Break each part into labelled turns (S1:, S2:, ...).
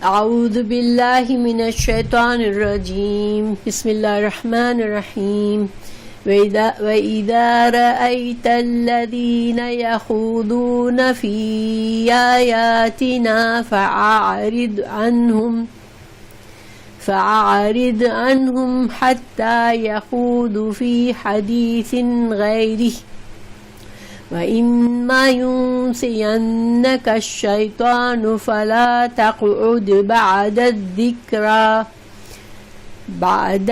S1: اعوذ باللہ من الشیطان الرجیم بسم اللہ الرحمن الرحیم وَإِذَا رَأَيْتَ الَّذِينَ يَخُوضُونَ فِي آيَاتِنَا فَأَعْرِضْ عَنْهُمْ حَتَّى يَخُوضُوا فِي حَدِيثٍ غَيْرِهِ وَإِمَّا يُنْسِيَنَّكَ الشَّيْطَانُ فَلَا تَقْعُدْ بَعْدَ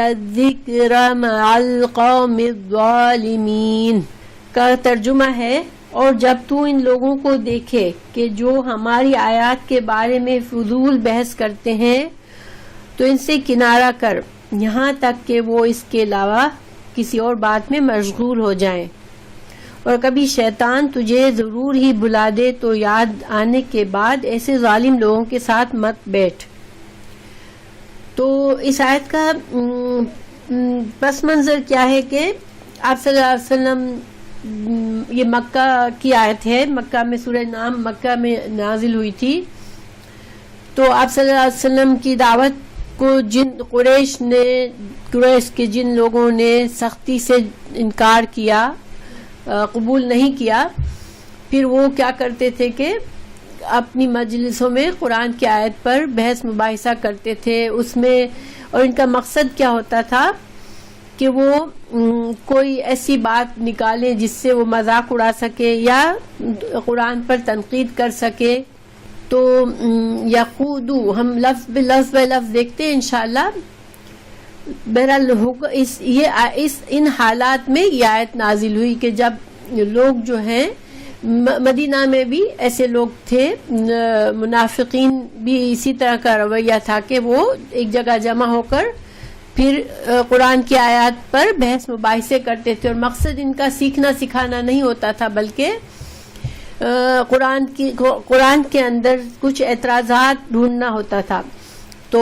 S1: الذِّكْرِ مَعَ الْقَوْمِ الظَّالِمِينَ کا ترجمہ ہے، اور جب تو ان لوگوں کو دیکھے کہ جو ہماری آیات کے بارے میں فضول بحث کرتے ہیں تو ان سے کنارہ کر یہاں تک کہ وہ اس کے علاوہ کسی اور بات میں مشغول ہو جائیں، اور کبھی شیطان تجھے ضرور ہی بلا دے تو یاد آنے کے بعد ایسے ظالم لوگوں کے ساتھ مت بیٹھ۔ تو اس آیت کا پس منظر کیا ہے کہ آپ صلی اللہ علیہ وسلم، یہ مکہ کی آیت ہے، مکہ میں سورہ نام مکہ میں نازل ہوئی تھی، تو آپ صلی اللہ علیہ وسلم کی دعوت کو قریش کے جن لوگوں نے سختی سے انکار کیا، قبول نہیں کیا، پھر وہ کیا کرتے تھے کہ اپنی مجلسوں میں قرآن کی آیت پر بحث مباحثہ کرتے تھے اس میں، اور ان کا مقصد کیا ہوتا تھا کہ وہ کوئی ایسی بات نکالیں جس سے وہ مذاق اڑا سکے یا قرآن پر تنقید کر سکے۔ تو یخوضو ہم لفظ بلفظ دیکھتے ہیں انشاءاللہ۔ بہرحال ان حالات میں یہ آیت نازل ہوئی کہ جب لوگ جو ہیں مدینہ میں بھی ایسے لوگ تھے، منافقین بھی اسی طرح کا رویہ تھا کہ وہ ایک جگہ جمع ہو کر پھر قرآن کی آیات پر بحث مباحثے کرتے تھے، اور مقصد ان کا سیکھنا سکھانا نہیں ہوتا تھا، بلکہ قرآن کے اندر کچھ اعتراضات ڈھونڈنا ہوتا تھا۔ تو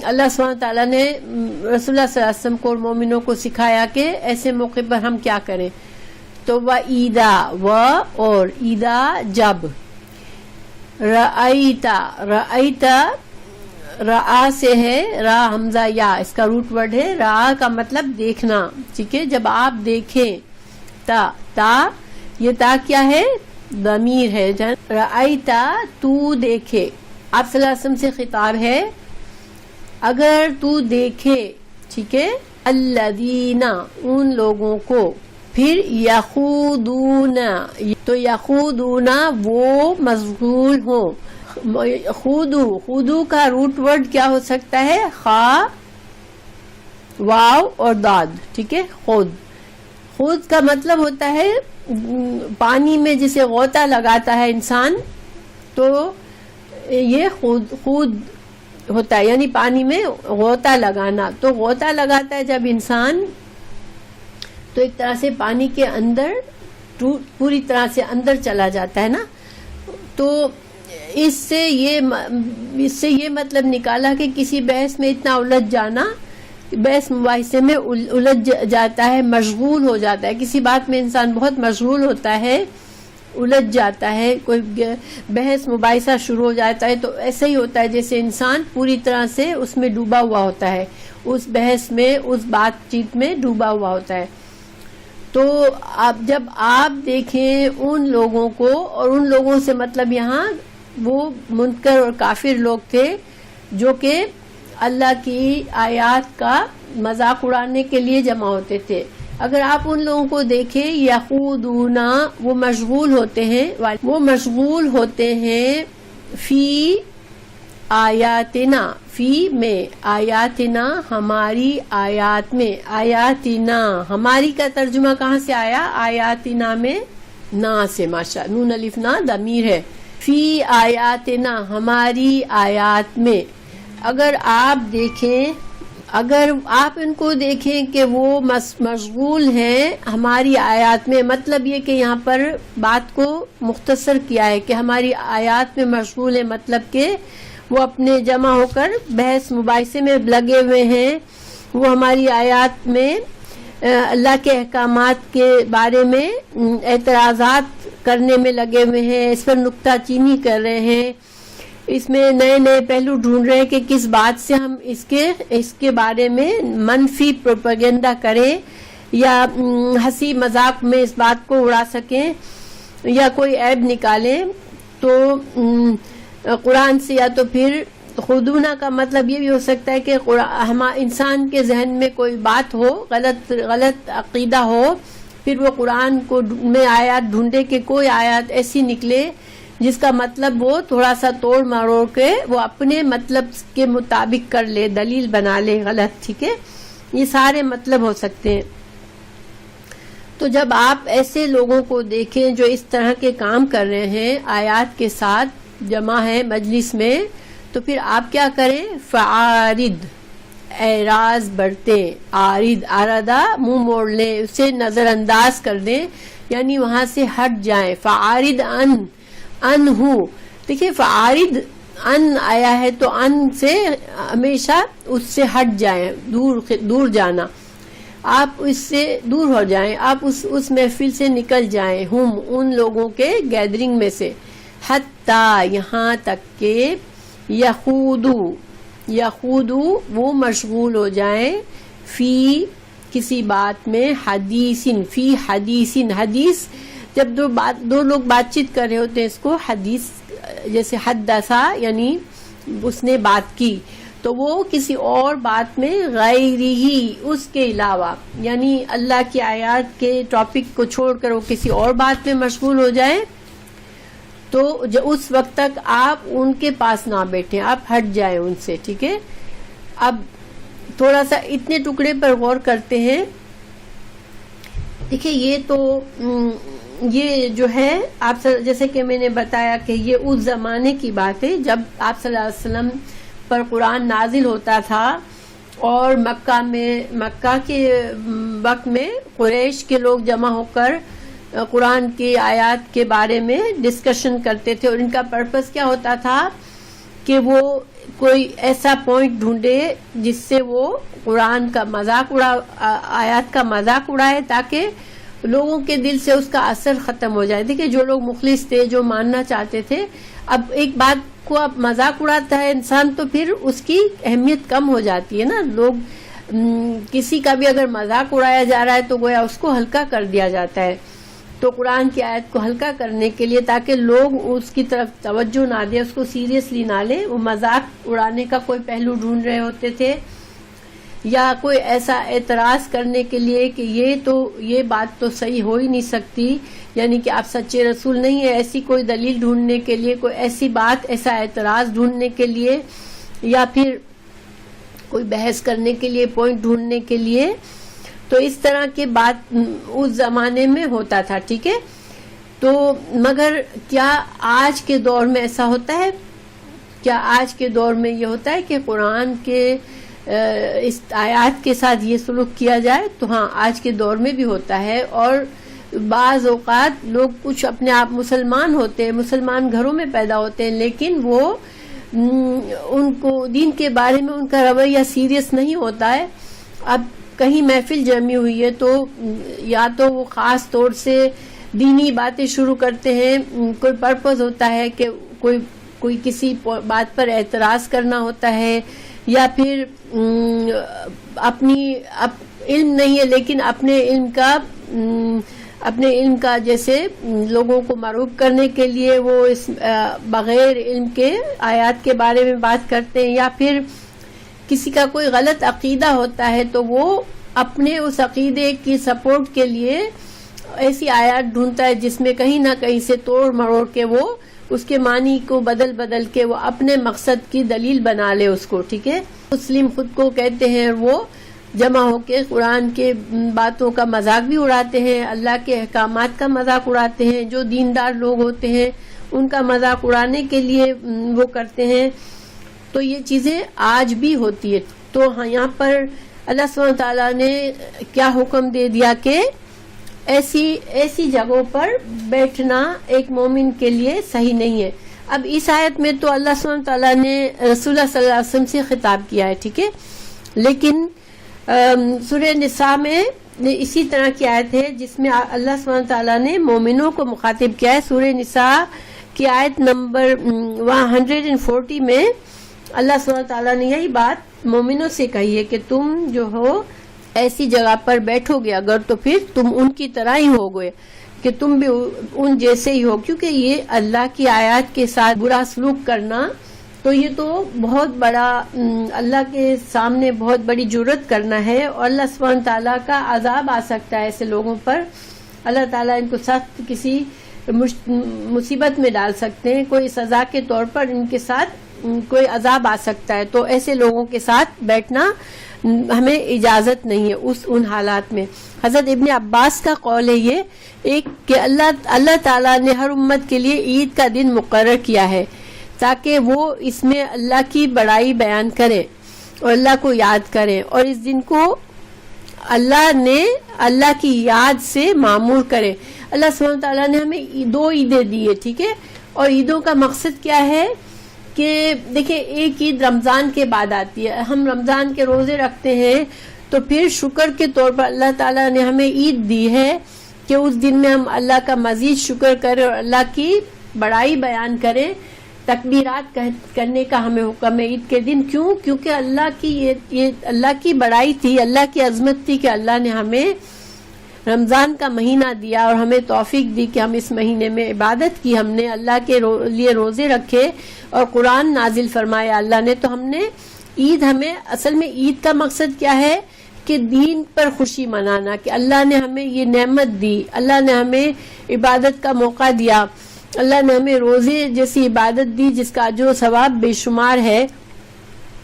S1: اللہ سبحانہ تعالیٰ نے رسول اللہ صلی اللہ علیہ وسلم کو اور مومنوں کو سکھایا کہ ایسے موقع پر ہم کیا کریں۔ تو وَإِذَا اور اذا جب، رأیتا رآ سے ہے، را حمزہ یا، اس کا روٹ ورڈ ہے، را کا مطلب دیکھنا، ٹھیک ہے، جب آپ دیکھیں، تا یہ تا کیا ہے، ضمیر ہے، رأیتا تو دیکھے، آپ صلی اللہ علیہ وسلم سے خطاب ہے، اگر تو دیکھے، ٹھیک ہے، الذین ان لوگوں کو، پھر یخوضون، تو یخوضون وہ مشغول ہوں، خودو کا روٹ ورڈ کیا ہو سکتا ہے، خا، واو اور داد، ٹھیک ہے، خود کا مطلب ہوتا ہے پانی میں جسے غوطہ لگاتا ہے انسان، تو یہ خود ہوتا ہے، یعنی پانی میں غوطہ لگانا۔ تو غوطہ لگاتا ہے جب انسان، تو ایک طرح سے پانی کے اندر پوری طرح سے اندر چلا جاتا ہے نا۔ تو اس سے یہ مطلب نکالا کہ کسی بحث میں اتنا الجھ جانا، بحث مباحثے میں الجھ جاتا ہے، مشغول ہو جاتا ہے، کسی بات میں انسان بہت مشغول ہوتا ہے، الجھ جاتا ہے، کوئی بحث مباحثہ شروع ہو جاتا ہے، تو ایسا ہی ہوتا ہے جیسے انسان پوری طرح سے اس میں ڈوبا ہوا ہوتا ہے، اس بحث میں، اس بات چیت میں ڈوبا ہوا ہوتا ہے۔ تو جب آپ دیکھیں ان لوگوں کو، اور ان لوگوں سے مطلب یہاں وہ منکر اور کافر لوگ تھے جو کہ اللہ کی آیات کا مذاق اڑانے کے لیے جمع ہوتے تھے، اگر آپ ان لوگوں کو دیکھیں، یخوضون وہ مشغول ہوتے ہیں، فی آیاتنا، فی میں، آیاتنا ہماری آیات میں، آیاتنا ہماری کا ترجمہ کہاں سے آیا، آیاتنا میں نا سے، ماشاء، نون الف نا ضمیر ہے، فی آیاتنا ہماری آیات میں۔ اگر آپ دیکھیں، اگر آپ ان کو دیکھیں کہ وہ مشغول ہیں ہماری آیات میں، مطلب یہ کہ یہاں پر بات کو مختصر کیا ہے کہ ہماری آیات میں مشغول ہے، مطلب کہ وہ اپنے جمع ہو کر بحث مباحثے میں لگے ہوئے ہیں، وہ ہماری آیات میں اللہ کے احکامات کے بارے میں اعتراضات کرنے میں لگے ہوئے ہیں، اس پر نکتہ چینی کر رہے ہیں، اس میں نئے نئے پہلو ڈھونڈ رہے ہیں کہ کس بات سے ہم اس کے بارے میں منفی پروپیگنڈا کریں یا ہنسی مذاق میں اس بات کو اڑا سکیں یا کوئی عیب نکالیں. تو قرآن سے یا تو پھر خودونا کا مطلب یہ بھی ہو سکتا ہے کہ انسان کے ذہن میں کوئی بات ہو, غلط عقیدہ ہو, پھر وہ قرآن کو میں آیات ڈھونڈے کہ کوئی آیات ایسی نکلے جس کا مطلب وہ تھوڑا سا توڑ مروڑ کے وہ اپنے مطلب کے مطابق کر لے, دلیل بنا لے غلط. ٹھیک ہے, یہ سارے مطلب ہو سکتے ہیں. تو جب آپ ایسے لوگوں کو دیکھیں جو اس طرح کے کام کر رہے ہیں, آیات کے ساتھ جمع ہے مجلس میں, تو پھر آپ کیا کریں؟ فعارد, اعراض برتیں. عارض, آرادہ منہ موڑ لیں, اسے نظر انداز کر دیں, یعنی وہاں سے ہٹ جائیں. فعارد ان ہو, دیکھیے فعارد ان آیا ہے تو ان سے ہمیشہ اس سے ہٹ جائیں, دور جانا, آپ اس سے دور ہو جائیں, آپ اس محفل سے نکل جائیں. ہم, ان لوگوں کے گیدرنگ میں سے. حتی, یہاں تک کہ یخودو وہ مشغول ہو جائیں, فی کسی بات میں, فی حدیث, حدیث جب دو لوگ بات چیت کر رہے ہوتے ہیں اس کو حدیث, جیسے حدثا یعنی اس نے بات کی, تو وہ کسی اور بات میں, غیرہی اس کے علاوہ, یعنی اللہ کی آیات کے ٹاپک کو چھوڑ کر وہ کسی اور بات میں مشغول ہو جائیں, تو اس وقت تک آپ ان کے پاس نہ بیٹھیں, آپ ہٹ جائیں ان سے. ٹھیک ہے, اب تھوڑا سا اتنے ٹکڑے پر غور کرتے ہیں. دیکھیں یہ جو ہے آپ جیسے کہ میں نے بتایا کہ یہ اس زمانے کی بات ہے جب آپ صلی اللہ علیہ وسلم پر قرآن نازل ہوتا تھا, اور مکہ کے وقت میں قریش کے لوگ جمع ہو کر قرآن کی آیات کے بارے میں ڈسکشن کرتے تھے, اور ان کا پرپس کیا ہوتا تھا کہ وہ کوئی ایسا پوائنٹ ڈھونڈے جس سے وہ قرآن کا مذاق آیات کا مذاق اڑائے, تاکہ لوگوں کے دل سے اس کا اثر ختم ہو جائے. دیکھیں جو لوگ مخلص تھے, جو ماننا چاہتے تھے, اب ایک بات کو اب مذاق اڑاتا ہے انسان تو پھر اس کی اہمیت کم ہو جاتی ہے نا. لوگ کسی کا بھی اگر مذاق اڑایا جا رہا ہے تو گویا اس کو ہلکا کر دیا جاتا ہے. تو قرآن کی آیت کو ہلکا کرنے کے لیے, تاکہ لوگ اس کی طرف توجہ نہ دیں, اس کو سیریسلی نہ لیں, وہ مذاق اڑانے کا کوئی پہلو ڈھونڈ رہے ہوتے تھے, یا کوئی ایسا اعتراض کرنے کے لیے کہ یہ بات تو صحیح ہو ہی نہیں سکتی, یعنی کہ آپ سچے رسول نہیں ہیں, ایسی کوئی دلیل ڈھونڈنے کے لیے, کوئی ایسی بات, ایسا اعتراض ڈھونڈنے کے لیے, یا پھر کوئی بحث کرنے کے لیے, پوائنٹ ڈھونڈنے کے لیے. تو اس طرح کی بات اس زمانے میں ہوتا تھا. ٹھیک ہے, تو مگر کیا آج کے دور میں ایسا ہوتا ہے؟ کیا آج کے دور میں یہ ہوتا ہے کہ قرآن کے اس آیات کے ساتھ یہ سلوک کیا جائے؟ تو ہاں, آج کے دور میں بھی ہوتا ہے. اور بعض اوقات لوگ کچھ اپنے آپ مسلمان ہوتے ہیں, مسلمان گھروں میں پیدا ہوتے ہیں, لیکن وہ ان کو دین کے بارے میں ان کا رویہ سیریس نہیں ہوتا ہے. اب کہیں محفل جمی ہوئی ہے تو یا تو وہ خاص طور سے دینی باتیں شروع کرتے ہیں, کوئی پرپز ہوتا ہے کہ کوئی کسی بات پر اعتراض کرنا ہوتا ہے, یا پھر علم نہیں ہے لیکن اپنے علم کا جیسے لوگوں کو معروف کرنے کے لیے وہ اس بغیر علم کے آیات کے بارے میں بات کرتے ہیں, یا پھر کسی کا کوئی غلط عقیدہ ہوتا ہے تو وہ اپنے اس عقیدے کی سپورٹ کے لیے ایسی آیات ڈھونڈتا ہے جس میں کہیں نہ کہیں سے توڑ مروڑ کے وہ اس کے معنی کو بدل کے وہ اپنے مقصد کی دلیل بنا لے اس کو. ٹھیک ہے, مسلم خود کو کہتے ہیں, وہ جمع ہو کے قرآن کے باتوں کا مذاق بھی اڑاتے ہیں, اللہ کے احکامات کا مذاق اڑاتے ہیں, جو دیندار لوگ ہوتے ہیں ان کا مذاق اڑانے کے لیے وہ کرتے ہیں. تو یہ چیزیں آج بھی ہوتی ہے. تو ہاں, یہاں پر اللہ سبحانہ تعالیٰ نے کیا حکم دے دیا کہ ایسی جگہوں پر بیٹھنا ایک مومن کے لیے صحیح نہیں ہے. اب اس آیت میں تو اللہ سبحانہ تعالیٰ نے رسول اللہ صلی اللہ علیہ وسلم سے خطاب کیا ہے. ٹھیک ہے, لیکن سورہ نساء میں اسی طرح کی آیت ہے جس میں اللہ سبحانہ تعالیٰ نے مومنوں کو مخاطب کیا ہے. سورہ نساء کی آیت نمبر 140 میں اللہ سبحانہ تعالیٰ نے یہی بات مومنوں سے کہی ہے کہ تم جو ہو ایسی جگہ پر بیٹھو گے اگر تو پھر تم ان کی طرح ہی ہو گئے کہ تم بھی ان جیسے ہی ہو، کیونکہ یہ اللہ کی آیات کے ساتھ برا سلوک کرنا تو یہ تو بہت بڑا اللہ کے سامنے بہت بڑی جرات کرنا ہے، اور اللہ سبحانہ تعالیٰ کا عذاب آ سکتا ہے ایسے لوگوں پر. اللہ تعالیٰ ان کو سخت کسی مصیبت میں ڈال سکتے ہیں، کوئی سزا کے طور پر ان کے ساتھ کوئی عذاب آ سکتا ہے. تو ایسے لوگوں کے ساتھ بیٹھنا ہمیں اجازت نہیں ہے ان حالات میں. حضرت ابن عباس کا قول ہے یہ ایک کہ اللہ تعالیٰ نے ہر امت کے لیے عید کا دن مقرر کیا ہے تاکہ وہ اس میں اللہ کی بڑائی بیان کرے اور اللہ کو یاد کرے، اور اس دن کو اللہ کی یاد سے معمور کرے. اللہ سبحانہ تعالیٰ نے ہمیں 2 عیدیں دی ہے، ٹھیک ہے، اور عیدوں کا مقصد کیا ہے کہ دیکھیں ایک عید رمضان کے بعد آتی ہے، ہم رمضان کے روزے رکھتے ہیں تو پھر شکر کے طور پر اللہ تعالیٰ نے ہمیں عید دی ہے کہ اس دن میں ہم اللہ کا مزید شکر کریں اور اللہ کی بڑائی بیان کریں. تکبیرات کرنے کا ہمیں حکم ہے عید کے دن. کیوں؟ کیونکہ اللہ کی یہ اللہ کی بڑائی تھی، اللہ کی عظمت تھی کہ اللہ نے ہمیں رمضان کا مہینہ دیا اور ہمیں توفیق دی کہ ہم اس مہینے میں عبادت کی، ہم نے اللہ کے لیے روزے رکھے اور قرآن نازل فرمایا اللہ نے. تو ہم نے عید، ہمیں اصل میں عید کا مقصد کیا ہے کہ دین پر خوشی منانا کہ اللہ نے ہمیں یہ نعمت دی، اللہ نے ہمیں عبادت کا موقع دیا، اللہ نے ہمیں روزے جیسی عبادت دی جس کا اجر و ثواب بے شمار ہے،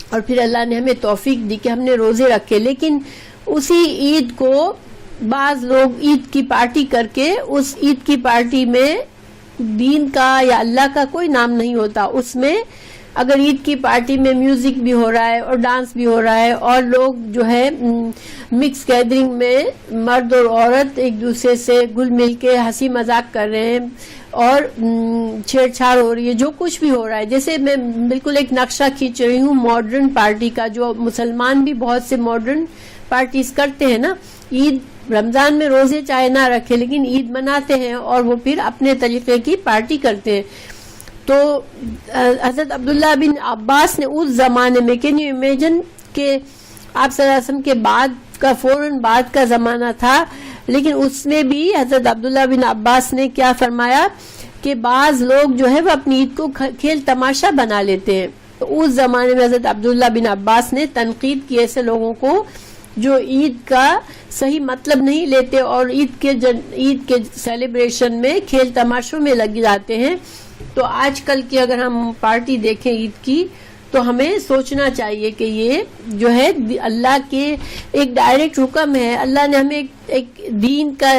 S1: اور پھر اللہ نے ہمیں توفیق دی کہ ہم نے روزے رکھے. لیکن اسی عید کو بعض لوگ عید کی پارٹی کر کے اس عید کی پارٹی میں دین کا یا اللہ کا کوئی نام نہیں ہوتا. اس میں اگر عید کی پارٹی میں میوزک بھی ہو رہا ہے اور ڈانس بھی ہو رہا ہے اور لوگ جو ہے مکس گیدرنگ میں مرد اور عورت ایک دوسرے سے گل مل کے ہنسی مذاق کر رہے ہیں اور چھیڑ چھاڑ ہو رہی ہے، جو کچھ بھی ہو رہا ہے. جیسے میں بالکل ایک نقشہ کھینچ رہی ہوں ماڈرن پارٹی کا، جو مسلمان بھی بہت سے ماڈرن پارٹیز کرتے ہیں نا. عید رمضان میں روزے چاہے نہ رکھے لیکن عید مناتے ہیں اور وہ پھر اپنے طریقے کی پارٹی کرتے ہیں. تو حضرت عبداللہ بن عباس نے اس زمانے میں، کین یو امیجن کہ آپ صلی اللہ علیہ وسلم کے بعد کا فوراً بعد کا زمانہ تھا، لیکن اس میں بھی حضرت عبداللہ بن عباس نے کیا فرمایا کہ بعض لوگ جو ہے وہ اپنی عید کو کھیل تماشا بنا لیتے ہیں. تو اس زمانے میں حضرت عبداللہ بن عباس نے تنقید کی ایسے لوگوں کو جو عید کا صحیح مطلب نہیں لیتے اور عید کے سیلیبریشن میں کھیل تماشوں میں لگ جاتے ہیں. تو آج کل کی اگر ہم پارٹی دیکھیں عید کی تو ہمیں سوچنا چاہیے کہ یہ جو ہے اللہ کے ایک ڈائریکٹ حکم ہے. اللہ نے ہمیں ایک دین کا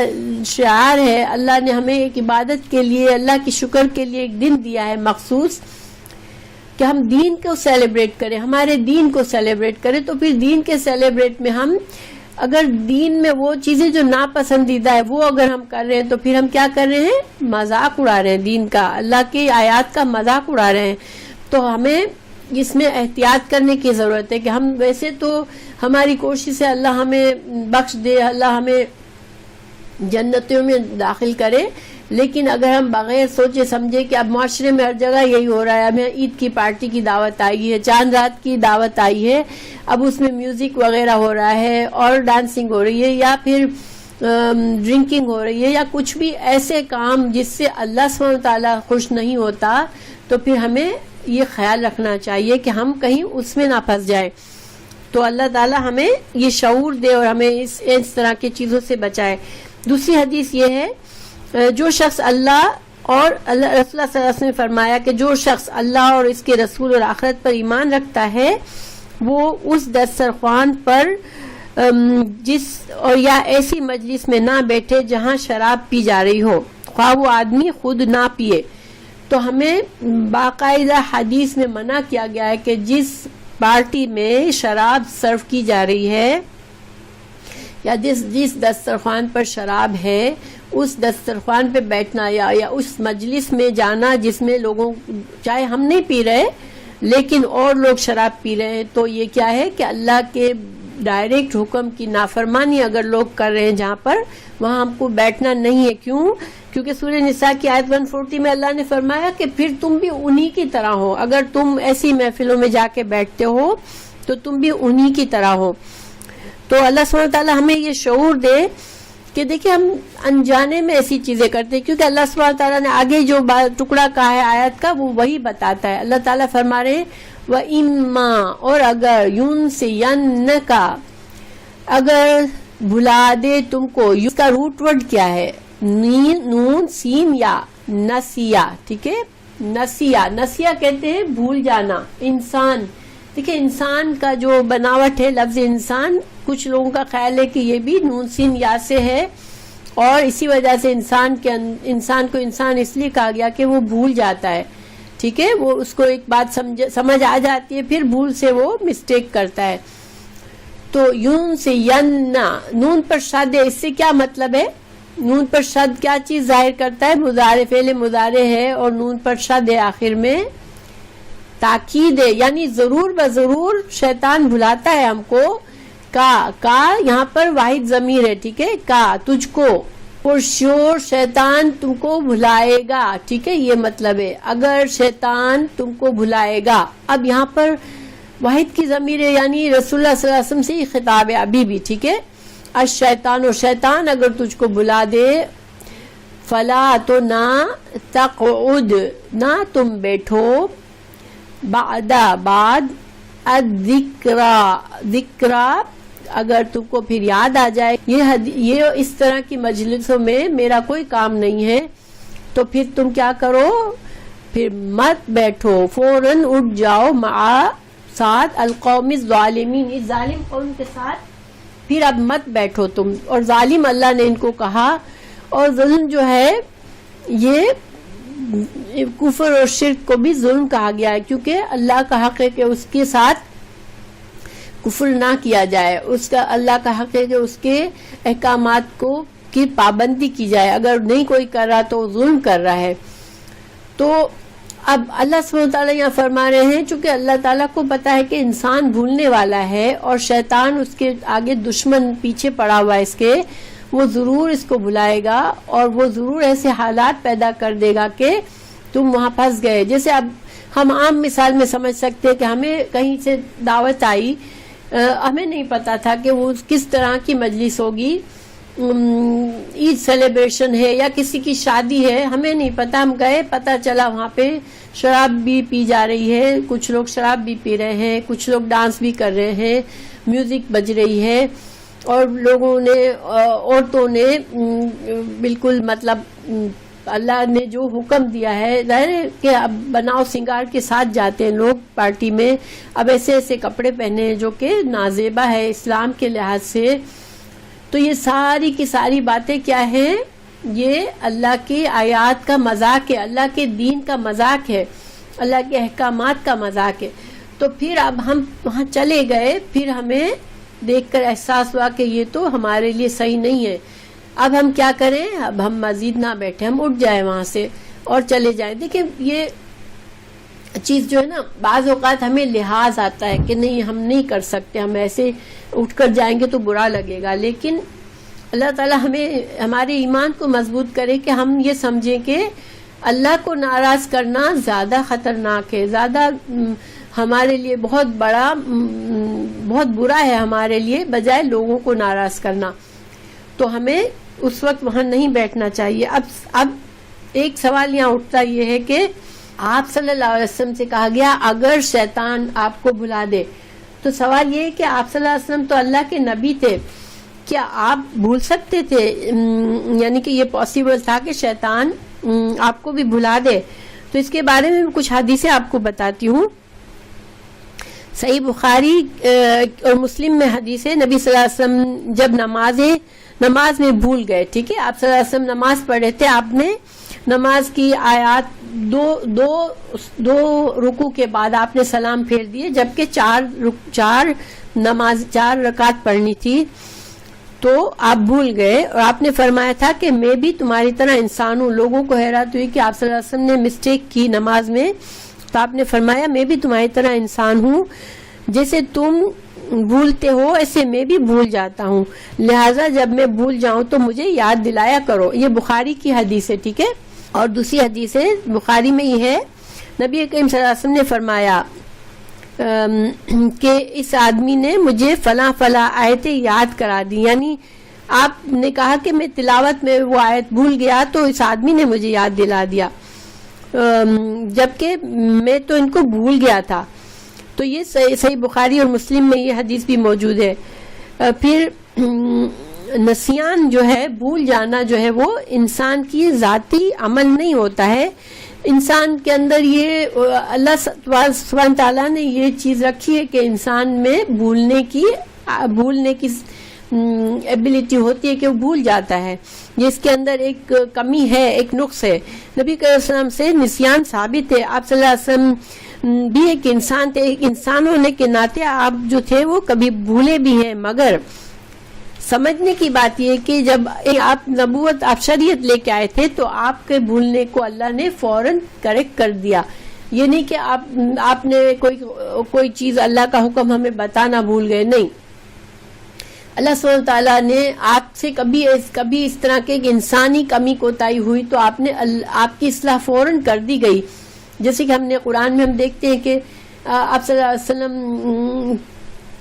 S1: شعار ہے، اللہ نے ہمیں ایک عبادت کے لیے، اللہ کی شکر کے لیے ایک دن دیا ہے مخصوص کہ ہم دین کو سیلیبریٹ کریں، ہمارے دین کو سیلیبریٹ کریں. تو پھر دین کے سیلیبریٹ میں ہم اگر دین میں وہ چیزیں جو ناپسندیدہ ہے وہ اگر ہم کر رہے ہیں تو پھر ہم کیا کر رہے ہیں؟ مذاق اڑا رہے ہیں دین کا، اللہ کی آیات کا مذاق اڑا رہے ہیں. تو ہمیں اس میں احتیاط کرنے کی ضرورت ہے کہ ہم ویسے تو ہماری کوشش ہے اللہ ہمیں بخش دے، اللہ ہمیں جنتوں میں داخل کرے، لیکن اگر ہم بغیر سوچے سمجھے کہ اب معاشرے میں ہر جگہ یہی ہو رہا ہے، ہمیں عید کی پارٹی کی دعوت آئی ہے، چاند رات کی دعوت آئی ہے، اب اس میں میوزک وغیرہ ہو رہا ہے اور ڈانسنگ ہو رہی ہے یا پھر ڈرنکنگ ہو رہی ہے یا کچھ بھی ایسے کام جس سے اللہ سبحانہ تعالیٰ خوش نہیں ہوتا، تو پھر ہمیں یہ خیال رکھنا چاہیے کہ ہم کہیں اس میں نہ پھنس جائیں. تو اللہ تعالیٰ ہمیں یہ شعور دے اور ہمیں اس طرح کی چیزوں سے بچائے. دوسری حدیث یہ ہے، جو شخص اللہ اور رسول اللہ صلی اللہ علیہ وسلم نے فرمایا کہ جو شخص اللہ اور اس کے رسول اور آخرت پر ایمان رکھتا ہے وہ اس دسترخوان پر اور یا ایسی مجلس میں نہ بیٹھے جہاں شراب پی جا رہی ہو، خواہ وہ آدمی خود نہ پیے. تو ہمیں باقاعدہ حدیث میں منع کیا گیا ہے کہ جس پارٹی میں شراب سرو کی جا رہی ہے یا جس دسترخوان پر شراب ہے اس دسترخوان پہ بیٹھنا یا اس مجلس میں جانا جس میں لوگوں، چاہے ہم نہیں پی رہے لیکن اور لوگ شراب پی رہے ہیں، تو یہ کیا ہے کہ اللہ کے ڈائریکٹ حکم کی نافرمانی اگر لوگ کر رہے ہیں جہاں پر، وہاں ہم کو بیٹھنا نہیں ہے. کیوں؟ کیونکہ سورہ نساء کی آیت 140 میں اللہ نے فرمایا کہ پھر تم بھی انہی کی طرح ہو. اگر تم ایسی محفلوں میں جا کے بیٹھتے ہو تو تم بھی انہی کی طرح ہو. تو اللہ سبحانہ وتعالیٰ ہمیں یہ شعور دے کہ دیکھیں ہم انجانے میں ایسی چیزیں کرتے ہیں، کیونکہ اللہ سبحانہ تعالیٰ نے آگے جو ٹکڑا کہا ہے آیت کا وہ وہی بتاتا ہے. اللہ تعالیٰ فرما رہے ہیں وَإِمَّا، اور اگر يُنْسِيَنَّكَ، اگر بھلا دے تم کو. اس کا روٹ ورڈ کیا ہے؟ نون سین یا نسیہ. ٹھیک ہے، نسیہ کہتے ہیں بھول جانا. انسان، دیکھیں انسان کا جو بناوٹ ہے لفظ انسان، کچھ لوگوں کا خیال ہے کہ یہ بھی نون سین یا سے ہے، اور اسی وجہ سے انسان کو انسان اس لیے کہا گیا کہ وہ بھول جاتا ہے. ٹھیک ہے، وہ اس کو ایک بات سمجھ آ جاتی ہے، پھر بھول سے وہ مسٹیک کرتا ہے. تو یون سے نون پر شد ہے. اس سے کیا مطلب ہے؟ نون پر شد کیا چیز ظاہر کرتا ہے؟ مضارع، فعل مضارع ہے اور نون پر شد ہے آخر میں، تاکید ہے، یعنی ضرور بضرور شیطان بھلاتا ہے ہم کو. کا یہاں پر واحد ضمیر ہے. ٹھیک ہے، کا تجھ کو، پرشور شیطان تم کو بھلائے گا. ٹھیک ہے، یہ مطلب ہے اگر شیطان تم کو بھلائے گا. اب یہاں پر واحد کی ضمیر ہے، یعنی رسول اللہ صلی اللہ علیہ وسلم سے ہی خطاب ہے ابھی بھی. ٹھیک ہے، الشیطان، اور شیطان اگر تجھ کو بلا دے، فلا تو نہ تقعد، نہ تم بیٹھو، بعد الذکرا، اگر تم کو پھر یاد آ جائے. یہ اس طرح کی مجلسوں میں میرا کوئی کام نہیں ہے، تو پھر تم کیا کرو؟ پھر مت بیٹھو، فوراً اٹھ جاؤ، مع ساتھ القوم الظالمین، اس ظالم قوم کے ساتھ. پھر اب مت بیٹھو تم. اور ظالم اللہ نے ان کو کہا. اور ظلم جو ہے یہ کفر اور شرک کو بھی ظلم کہا گیا ہے، کیونکہ اللہ کا حق ہے کہ اس کے ساتھ کفر نہ کیا جائے. اس کا اللہ کا حق ہے کہ اس کے احکامات کو کی پابندی کی جائے. اگر نہیں کوئی کر رہا تو ظلم کر رہا ہے. تو اب اللہ سبحانہ وتعالیٰ یہاں فرما رہے ہیں چونکہ اللہ تعالیٰ کو پتا ہے کہ انسان بھولنے والا ہے اور شیطان اس کے آگے دشمن پیچھے پڑا ہوا ہے اس کے، وہ ضرور اس کو بلائے گا اور وہ ضرور ایسے حالات پیدا کر دے گا کہ تم وہاں پھنس گئے. جیسے اب ہم عام مثال میں سمجھ سکتے ہیں کہ ہمیں کہیں سے دعوت آئی، ہمیں نہیں پتا تھا کہ وہ کس طرح کی مجلس ہوگی، عید سیلیبریشن ہے یا کسی کی شادی ہے، ہمیں نہیں پتا. ہم گئے، پتا چلا وہاں پہ شراب بھی پی جا رہی ہے، کچھ لوگ شراب بھی پی رہے ہیں، کچھ لوگ ڈانس بھی کر رہے ہیں، میوزک بج رہی ہے، اور لوگوں نے، عورتوں نے بالکل مطلب اللہ نے جو حکم دیا ہے، ظاہر ہے کہ اب بناؤ سنگار کے ساتھ جاتے ہیں لوگ پارٹی میں. اب ایسے ایسے کپڑے پہنے ہیں جو کہ نازیبا ہے اسلام کے لحاظ سے. تو یہ ساری کی ساری باتیں کیا ہیں؟ یہ اللہ کی آیات کا مذاق ہے، اللہ کے دین کا مذاق ہے، اللہ کے احکامات کا مذاق ہے. تو پھر اب ہم وہاں چلے گئے، پھر ہمیں دیکھ کر احساس ہوا کہ یہ تو ہمارے لیے صحیح نہیں ہے. اب ہم کیا کریں؟ اب ہم مزید نہ بیٹھے، ہم اٹھ جائیں وہاں سے اور چلے جائیں. دیکھیں یہ چیز جو ہے نا، بعض اوقات ہمیں لحاظ آتا ہے کہ نہیں ہم نہیں کر سکتے، ہم ایسے اٹھ کر جائیں گے تو برا لگے گا. لیکن اللہ تعالیٰ ہمیں ہمارے ایمان کو مضبوط کرے کہ ہم یہ سمجھیں کہ اللہ کو ناراض کرنا زیادہ خطرناک ہے، زیادہ ہمارے لیے بہت بڑا، بہت برا ہے ہمارے لیے، بجائے لوگوں کو ناراض کرنا. تو ہمیں اس وقت وہاں نہیں بیٹھنا چاہیے. اب ایک سوال یہاں اٹھتا یہ ہے کہ آپ صلی اللہ علیہ وسلم سے کہا گیا اگر شیطان آپ کو بھلا دے، تو سوال یہ ہے کہ آپ صلی اللہ علیہ وسلم تو اللہ کے نبی تھے، کیا آپ بھول سکتے تھے؟ یعنی کہ یہ پاسبل تھا کہ شیطان آپ کو بھی بھلا دے؟ تو اس کے بارے میں کچھ حدیثیں آپ کو بتاتی ہوں. صحیح بخاری اور مسلم میں حدیث ہے، نبی صلی اللہ علیہ وسلم جب نماز میں بھول گئے. ٹھیک ہے، آپ صلی اللہ علیہ وسلم نماز پڑھ رہے تھے، آپ نے نماز کی آیات دو رکوع کے بعد آپ نے سلام پھیر دیے، جبکہ چار رکعت پڑھنی تھی. تو آپ بھول گئے اور آپ نے فرمایا تھا کہ میں بھی تمہاری طرح انسان ہوں. لوگوں کو حیرت ہوئی کہ آپ صلی اللہ علیہ وسلم نے مسٹیک کی نماز میں، تو آپ نے فرمایا میں بھی تمہاری طرح انسان ہوں، جیسے تم بھولتے ہو ایسے میں بھی بھول جاتا ہوں، لہٰذا جب میں بھول جاؤں تو مجھے یاد دلایا کرو. یہ بخاری کی حدیث ہے، ٹھیک ہے. اور دوسری حدیث ہے بخاری میں یہ ہے، نبی کریم صلی اللہ علیہ وسلم نے فرمایا کہ اس آدمی نے مجھے فلاں فلاں آیتیں یاد کرا دی. یعنی آپ نے کہا کہ میں تلاوت میں وہ آیت بھول گیا تو اس آدمی نے مجھے یاد دلا دیا، جبکہ میں تو ان کو بھول گیا تھا. تو یہ صحیح بخاری اور مسلم میں یہ حدیث بھی موجود ہے. پھر نسیان جو ہے، بھول جانا جو ہے، وہ انسان کی ذاتی عمل نہیں ہوتا ہے. انسان کے اندر یہ اللہ سبحانہ تعالیٰ نے یہ چیز رکھی ہے کہ انسان میں بھولنے کی ایبلٹی ہوتی ہے کہ وہ بھول جاتا ہے. یہ اس کے اندر ایک کمی ہے، ایک نقص ہے. نبی کریم صلی اللہ علیہ وسلم سے نسیان ثابت ہے. آپ صلی اللہ علیہ وسلم بھی ایک انسان تھے، ایک انسان ہونے کے ناطے آپ جو تھے وہ کبھی بھولے بھی ہیں. مگر سمجھنے کی بات یہ کہ جب آپ نبوت، آپ شریعت لے کے آئے تھے تو آپ کے بھولنے کو اللہ نے فوراً کریکٹ کر دیا. یہ نہیں کہ آپ نے کوئی چیز اللہ کا حکم ہمیں بتانا بھول گئے، نہیں. اللہ سبحانہ تعالیٰ نے آپ سے کبھی اس طرح کے انسانی کمی کوتاہی ہوئی تو آپ کی اصلاح فوراً کر دی گئی. جیسے کہ ہم نے قرآن میں ہم دیکھتے ہیں کہ آپ صلی اللہ علیہ وسلم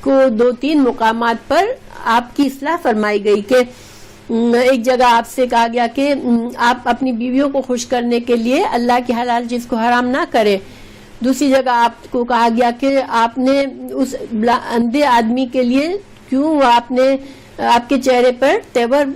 S1: کو 2-3 مقامات پر آپ کی اصلاح فرمائی گئی کہ ایک جگہ آپ سے کہا گیا کہ آپ اپنی بیویوں کو خوش کرنے کے لیے اللہ کی حلال چیز کو حرام نہ کریں. دوسری جگہ آپ کو کہا گیا کہ آپ نے اس اندھے آدمی کے لیے کیوں آپ نے آپ کے چہرے پر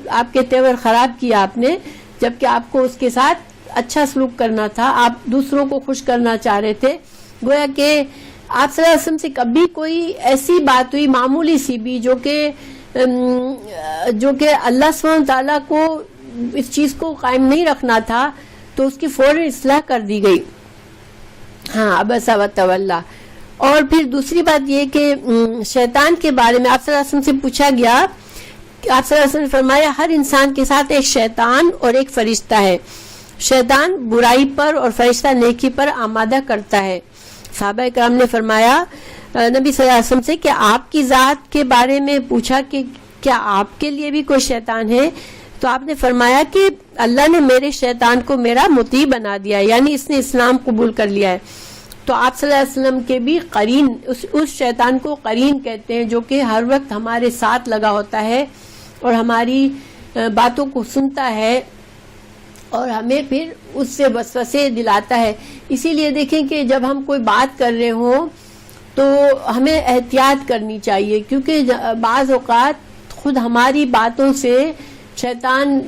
S1: آپ کے تیور خراب کیا آپ نے، جبکہ آپ کو اس کے ساتھ اچھا سلوک کرنا تھا، آپ دوسروں کو خوش کرنا چاہ رہے تھے. گویا کہ آپ صلی اللہ علیہ وسلم سے کبھی کوئی ایسی بات ہوئی معمولی سی بھی جو کہ اللہ سبحانہ تعالیٰ کو اس چیز کو قائم نہیں رکھنا تھا تو اس کی فوراً اصلاح کر دی گئی. ہاں عبس وتولی. اور پھر دوسری بات یہ کہ شیطان کے بارے میں آپ صلی اللہ علیہ وسلم سے پوچھا گیا، آپ صلی اللہ علیہ وسلم نے فرمایا ہر انسان کے ساتھ ایک شیطان اور ایک فرشتہ ہے. شیطان برائی پر اور فرشتہ نیکی پر آمادہ کرتا ہے. صحابہ کرام نے فرمایا نبی صلی اللہ علیہ وسلم سے کہ آپ کی ذات کے بارے میں پوچھا کہ کیا آپ کے لیے بھی کوئی شیطان ہے؟ تو آپ نے فرمایا کہ اللہ نے میرے شیطان کو میرا مطیع بنا دیا ہے، یعنی اس نے اسلام قبول کر لیا ہے. تو آپ صلی اللہ علیہ وسلم کے بھی قرین، اس شیطان کو قرین کہتے ہیں جو کہ ہر وقت ہمارے ساتھ لگا ہوتا ہے اور ہماری باتوں کو سنتا ہے اور ہمیں پھر اس سے وسوسے دلاتا ہے. اسی لیے دیکھیں کہ جب ہم کوئی بات کر رہے ہوں تو ہمیں احتیاط کرنی چاہیے، کیونکہ بعض اوقات خود ہماری باتوں سے شیطان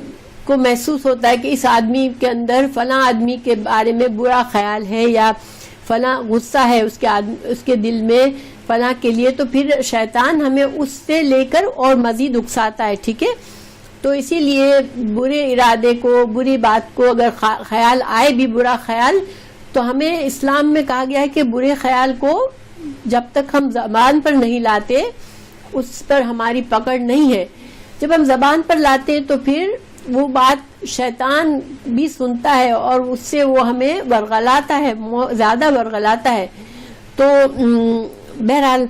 S1: کو محسوس ہوتا ہے کہ اس آدمی کے اندر فلاں آدمی کے بارے میں برا خیال ہے یا فلاں غصہ ہے اس کے دل میں فلاں کے لیے، تو پھر شیطان ہمیں اس سے لے کر اور مزید اکساتا ہے. ٹھیک ہے، تو اسی لیے برے ارادے کو، بری بات کو اگر خیال آئے بھی برا خیال، تو ہمیں اسلام میں کہا گیا ہے کہ برے خیال کو جب تک ہم زبان پر نہیں لاتے اس پر ہماری پکڑ نہیں ہے. جب ہم زبان پر لاتے ہیں تو پھر وہ بات شیطان بھی سنتا ہے اور اس سے وہ ہمیں ورغلاتا ہے، زیادہ ورغلاتا ہے. تو بہرحال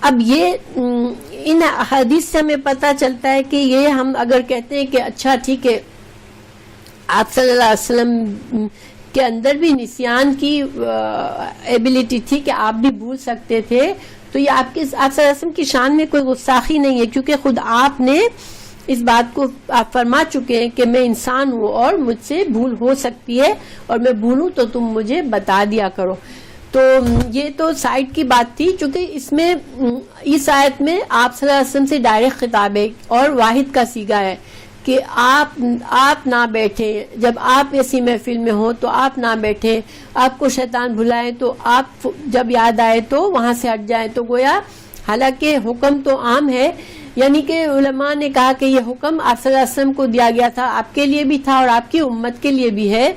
S1: اب یہ ان حدیث سے ہمیں پتہ چلتا ہے کہ یہ ہم اگر کہتے ہیں کہ اچھا ٹھیک ہے آپ صلی اللہ علیہ وسلم کے اندر بھی نسیان کی ایبلٹی تھی کہ آپ بھی بھول سکتے تھے، تو یہ آپ صلی اللہ علیہ وسلم کی شان میں کوئی گستاخی نہیں ہے، کیونکہ خود آپ نے اس بات کو آپ فرما چکے ہیں کہ میں انسان ہوں اور مجھ سے بھول ہو سکتی ہے اور میں بھولوں تو تم مجھے بتا دیا کرو. تو یہ تو سائڈ کی بات تھی، چونکہ اس میں اس آیت میں آپ صلی اللہ علیہ وسلم سے ڈائریکٹ خطاب ہے اور واحد کا صیغہ ہے کہ آپ نہ بیٹھے، جب آپ ایسی محفل میں ہو تو آپ نہ بیٹھے، آپ کو شیطان بھلائے تو آپ جب یاد آئے تو وہاں سے ہٹ جائیں. تو گویا حالانکہ حکم تو عام ہے، یعنی کہ علماء نے کہا کہ یہ حکم آپ صلی اللہ علیہ وسلم کو دیا گیا تھا، آپ کے لیے بھی تھا اور آپ کی امت کے لیے بھی ہے.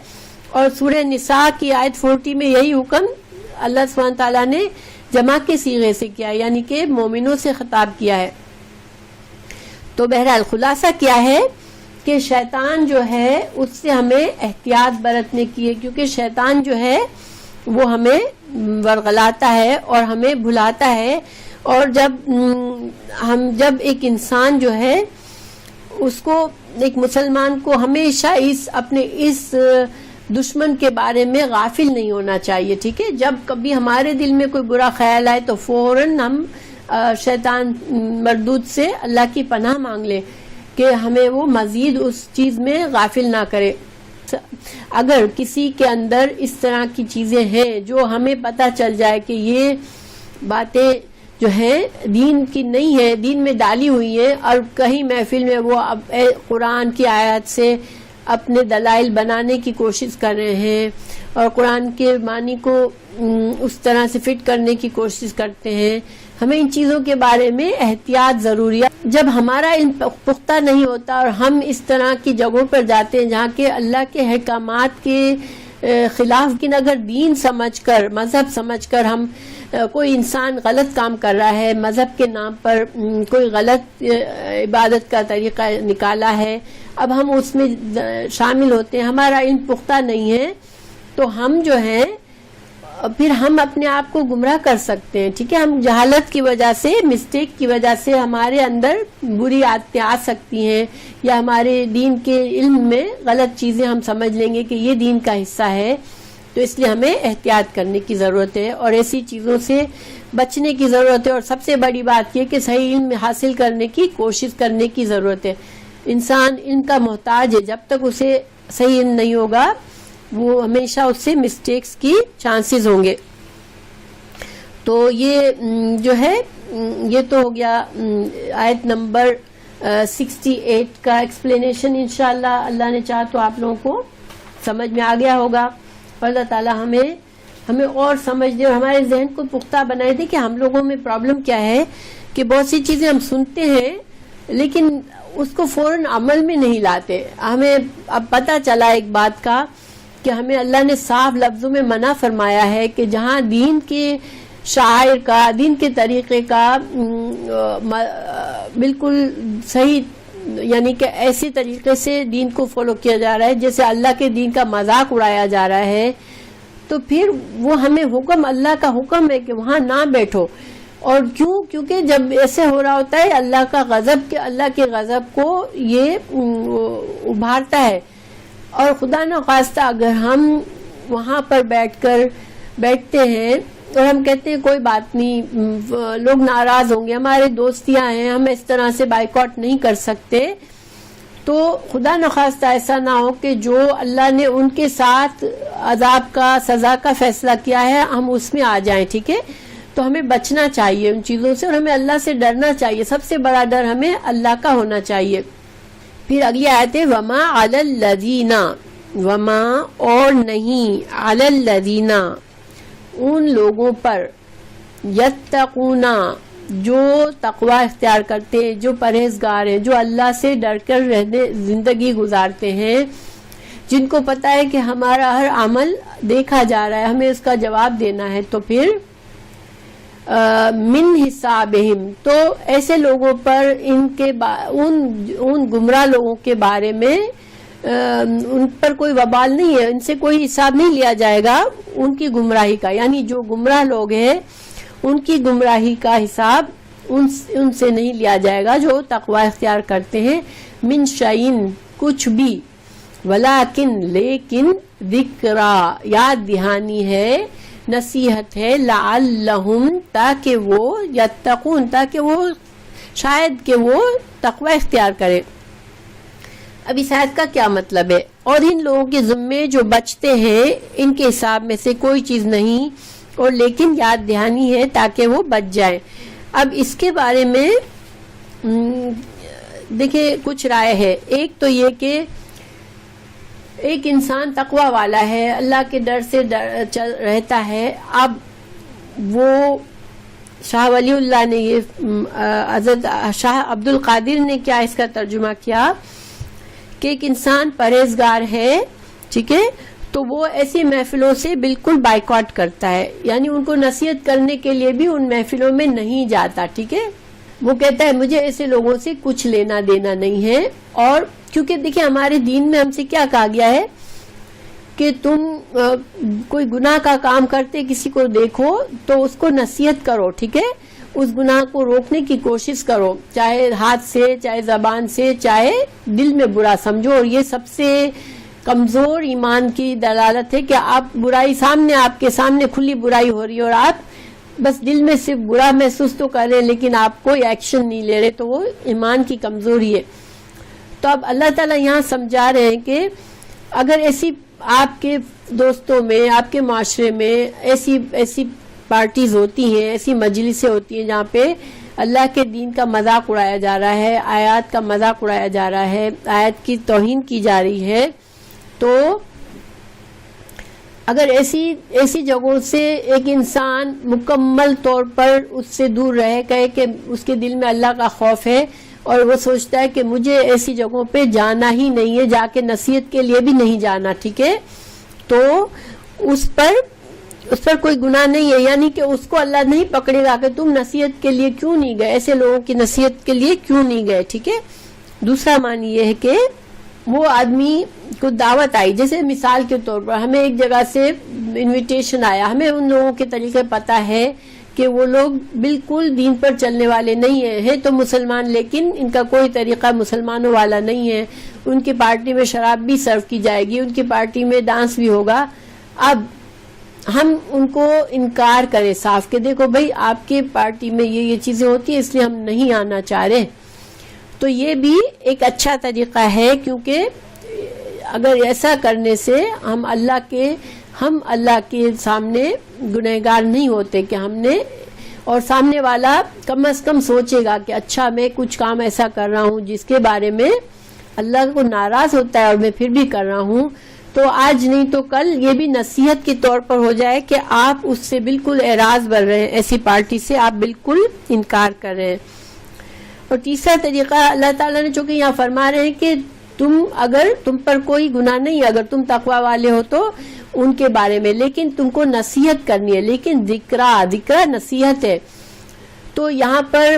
S1: اور سورہ نساء کی آیت 40 میں یہی حکم اللہ سبحانہ تعالیٰ نے جمع کے صیغے سے کیا، یعنی کہ مومنوں سے خطاب کیا ہے. تو بہرحال خلاصہ کیا ہے کہ شیطان جو ہے اس سے ہمیں احتیاط برتنے کی ہے، کیونکہ شیطان جو ہے وہ ہمیں ورغلاتا ہے اور ہمیں بھلاتا ہے. اور جب ایک انسان جو ہے اس کو، ایک مسلمان کو ہمیشہ اپنے اس دشمن کے بارے میں غافل نہیں ہونا چاہیے. ٹھیک ہے، جب کبھی ہمارے دل میں کوئی برا خیال آئے تو فوراً ہم شیطان مردود سے اللہ کی پناہ مانگ لیں کہ ہمیں وہ مزید اس چیز میں غافل نہ کرے. اگر کسی کے اندر اس طرح کی چیزیں ہیں جو ہمیں پتہ چل جائے کہ یہ باتیں جو ہیں دین کی نہیں ہے، دین میں ڈالی ہوئی ہیں، اور کہیں محفل میں وہ قرآن کی آیات سے اپنے دلائل بنانے کی کوشش کر رہے ہیں اور قرآن کے معنی کو اس طرح سے فٹ کرنے کی کوشش کرتے ہیں، ہمیں ان چیزوں کے بارے میں احتیاط ضروری ہے. جب ہمارا علم پختہ نہیں ہوتا اور ہم اس طرح کی جگہوں پر جاتے ہیں جہاں کہ اللہ کے احکامات کے خلاف، لیکن اگر دین سمجھ کر، مذہب سمجھ کر ہم کوئی انسان غلط کام کر رہا ہے، مذہب کے نام پر کوئی غلط عبادت کا طریقہ نکالا ہے، اب ہم اس میں شامل ہوتے ہیں، ہمارا علم پختہ نہیں ہے، تو ہم جو ہیں پھر ہم اپنے آپ کو گمراہ کر سکتے ہیں. ٹھیک ہے، ہم جہالت کی وجہ سے، مسٹیک کی وجہ سے ہمارے اندر بری عادتیں آ سکتی ہیں، یا ہمارے دین کے علم میں غلط چیزیں ہم سمجھ لیں گے کہ یہ دین کا حصہ ہے. تو اس لیے ہمیں احتیاط کرنے کی ضرورت ہے اور ایسی چیزوں سے بچنے کی ضرورت ہے. اور سب سے بڑی بات یہ کہ صحیح علم حاصل کرنے کی کوشش کرنے کی ضرورت ہے. انسان علم کا محتاج ہے، جب تک اسے صحیح علم نہیں ہوگا وہ ہمیشہ اس سے مسٹیکس کی چانسز ہوں گے. تو یہ جو ہے یہ تو ہو گیا آیت نمبر 68 کا ایکسپلینیشن. انشاءاللہ اللہ نے چاہا تو آپ لوگوں کو سمجھ میں آ گیا ہوگا. اللہ تعالیٰ ہمیں اور سمجھ دے اور ہمارے ذہن کو پختہ بنائے دے کہ ہم لوگوں میں پرابلم کیا ہے کہ بہت سی چیزیں ہم سنتے ہیں لیکن اس کو فوراً عمل میں نہیں لاتے. ہمیں اب پتہ چلا ایک بات کا کہ ہمیں اللہ نے صاف لفظوں میں منع فرمایا ہے کہ جہاں دین کے شاعر کا، دین کے طریقے کا بالکل صحیح، یعنی کہ ایسے طریقے سے دین کو فالو کیا جا رہا ہے جیسے اللہ کے دین کا مذاق اڑایا جا رہا ہے، تو پھر وہ ہمیں حکم، اللہ کا حکم ہے کہ وہاں نہ بیٹھو. اور کیونکہ جب ایسے ہو رہا ہوتا ہے اللہ کے غضب کو یہ ابھارتا ہے. اور خدا نہ خواستہ اگر ہم وہاں پر بیٹھتے ہیں اور ہم کہتے ہیں کوئی بات نہیں، لوگ ناراض ہوں گے، ہمارے دوستیاں ہیں، ہم اس طرح سے بائیکاٹ نہیں کر سکتے، تو خدا نخواستہ ایسا نہ ہو کہ جو اللہ نے ان کے ساتھ عذاب کا، سزا کا فیصلہ کیا ہے ہم اس میں آ جائیں. ٹھیک ہے، تو ہمیں بچنا چاہیے ان چیزوں سے اور ہمیں اللہ سے ڈرنا چاہیے. سب سے بڑا ڈر ہمیں اللہ کا ہونا چاہیے. پھر اگلی آیت ہے وما علی الذین، وما اور نہیں، علی الذین ان لوگوں پر، یتقون جو تقوی اختیار کرتے ہیں، جو پرہیزگار ہیں، جو اللہ سے ڈر کر زندگی گزارتے ہیں، جن کو پتہ ہے کہ ہمارا ہر عمل دیکھا جا رہا ہے، ہمیں اس کا جواب دینا ہے. تو پھر من حسابہم، تو ایسے لوگوں پر ان گمراہ لوگوں کے بارے میں ان پر کوئی وبال نہیں ہے، ان سے کوئی حساب نہیں لیا جائے گا ان کی گمراہی کا. یعنی جو گمراہ لوگ ہیں ان کی گمراہی کا حساب ان سے نہیں لیا جائے گا جو تقوی اختیار کرتے ہیں. من شعین، کچھ بھی، ولیکن لیکن، ذکرا یاد دہانی ہے، نصیحت ہے، لعلہم تاکہ وہ یتقون، تاکہ وہ شاید کہ وہ تقوی اختیار کرے. اب اس آیت کا کیا مطلب ہے؟ اور ان لوگوں کے ذمے جو بچتے ہیں ان کے حساب میں سے کوئی چیز نہیں، اور لیکن یاد دہانی ہے تاکہ وہ بچ جائیں. اب اس کے بارے میں دیکھیں کچھ رائے ہے. ایک تو یہ کہ ایک انسان تقوی والا ہے، اللہ کے ڈر سے رہتا ہے. اب وہ شاہ ولی اللہ نے یہ حضرت شاہ عبد القادر نے کیا اس کا ترجمہ کیا کہ ایک انسان پرہیزگار ہے، ٹھیک ہے، تو وہ ایسی محفلوں سے بالکل بائیکاٹ کرتا ہے، یعنی ان کو نصیحت کرنے کے لیے بھی ان محفلوں میں نہیں جاتا. ٹھیک ہے، وہ کہتا ہے مجھے ایسے لوگوں سے کچھ لینا دینا نہیں ہے. اور کیونکہ دیکھیں ہمارے دین میں ہم سے کیا کہا گیا ہے کہ کہ تم کوئی گناہ کا کام کرتے کسی کو دیکھو تو اس کو نصیحت کرو، ٹھیک ہے، اس گناہ کو روکنے کی کوشش کرو، چاہے ہاتھ سے، چاہے زبان سے، چاہے دل میں برا سمجھو. اور یہ سب سے کمزور ایمان کی دلالت ہے کہ آپ برائی سامنے، آپ کے سامنے کھلی برائی ہو رہی ہے اور آپ بس دل میں صرف برا محسوس تو کر رہے ہیں لیکن آپ کوئی ایکشن نہیں لے رہے، تو وہ ایمان کی کمزوری ہے. تو اب اللہ تعالیٰ یہاں سمجھا رہے ہیں کہ اگر ایسی آپ کے دوستوں میں، آپ کے معاشرے میں ایسی پارٹیز ہوتی ہیں، ایسی مجلسیں ہوتی ہیں جہاں پہ اللہ کے دین کا مذاق اڑایا جا رہا ہے، آیات کا مذاق اڑایا جا رہا ہے، آیات کی توہین کی جا رہی ہے، تو اگر ایسی جگہوں سے ایک انسان مکمل طور پر اس سے دور رہے، کہے کہ اس کے دل میں اللہ کا خوف ہے اور وہ سوچتا ہے کہ مجھے ایسی جگہوں پہ جانا ہی نہیں ہے، جا کے نصیحت کے لیے بھی نہیں جانا، ٹھیک ہے، تو اس پر کوئی گناہ نہیں ہے، یعنی کہ اس کو اللہ نہیں پکڑے گا کہ تم نصیحت کے لیے کیوں نہیں گئے، ایسے لوگوں کی نصیحت کے لیے کیوں نہیں گئے، ٹھیک ہے. دوسرا معنی یہ ہے کہ وہ آدمی کو دعوت آئی، جیسے مثال کے طور پر ہمیں ایک جگہ سے انویٹیشن آیا، ہمیں ان لوگوں کے طریقے پتہ ہے کہ وہ لوگ بالکل دین پر چلنے والے نہیں ہیں تو مسلمان، لیکن ان کا کوئی طریقہ مسلمانوں والا نہیں ہے، ان کی پارٹی میں شراب بھی سرو کی جائے گی، ان کی پارٹی میں ڈانس بھی ہوگا. اب ہم ان کو انکار کریں صاف کہ دیکھو بھائی آپ کی پارٹی میں یہ چیزیں ہوتی ہیں اس لیے ہم نہیں آنا چاہ رہے، تو یہ بھی ایک اچھا طریقہ ہے، کیونکہ اگر ایسا کرنے سے ہم اللہ کے سامنے گنہگار نہیں ہوتے کہ ہم نے، اور سامنے والا کم از کم سوچے گا کہ اچھا میں کچھ کام ایسا کر رہا ہوں جس کے بارے میں اللہ کو ناراض ہوتا ہے اور میں پھر بھی کر رہا ہوں، تو آج نہیں تو کل یہ بھی نصیحت کے طور پر ہو جائے کہ آپ اس سے بالکل اعراض بر رہے ہیں، ایسی پارٹی سے آپ بالکل انکار کر رہے ہیں. اور تیسرا طریقہ اللہ تعالیٰ نے چونکہ یہاں فرما رہے ہیں کہ اگر تم پر کوئی گناہ نہیں ہے، اگر تم تقوی والے ہو تو ان کے بارے میں، لیکن تم کو نصیحت کرنی ہے، لیکن ذکر نصیحت ہے. تو یہاں پر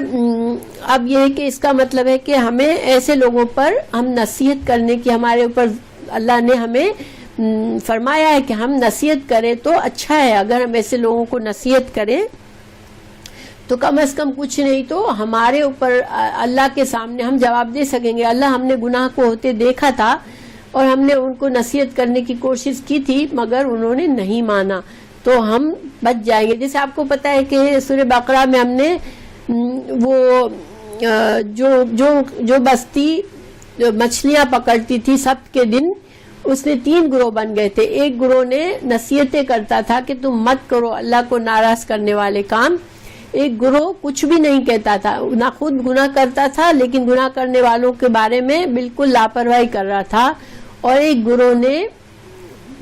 S1: اب یہ ہے کہ اس کا مطلب ہے کہ ہمیں ایسے لوگوں پر ہم نصیحت کرنے کی، ہمارے اوپر اللہ نے ہمیں فرمایا ہے کہ ہم نصیحت کریں تو اچھا ہے. اگر ہم ایسے لوگوں کو نصیحت کریں تو کم از کم کچھ نہیں تو ہمارے اوپر اللہ کے سامنے ہم جواب دے سکیں گے، اللہ ہم نے گناہ کو ہوتے دیکھا تھا اور ہم نے ان کو نصیحت کرنے کی کوشش کی تھی مگر انہوں نے نہیں مانا، تو ہم بچ جائیں گے. جیسے آپ کو پتا ہے کہ سورہ بقرہ میں ہم نے وہ جو بستی جو مچھلیاں پکڑتی تھی سب کے دن، اس نے 3 گروہ بن گئے تھے. ایک گروہ نے نصیحتیں کرتا تھا کہ تم مت کرو اللہ کو ناراض کرنے والے کام، ایک گروہ کچھ بھی نہیں کہتا تھا، نہ خود گناہ کرتا تھا لیکن گناہ کرنے والوں کے بارے میں بالکل لاپرواہی کر رہا تھا، اور ایک گروہ نے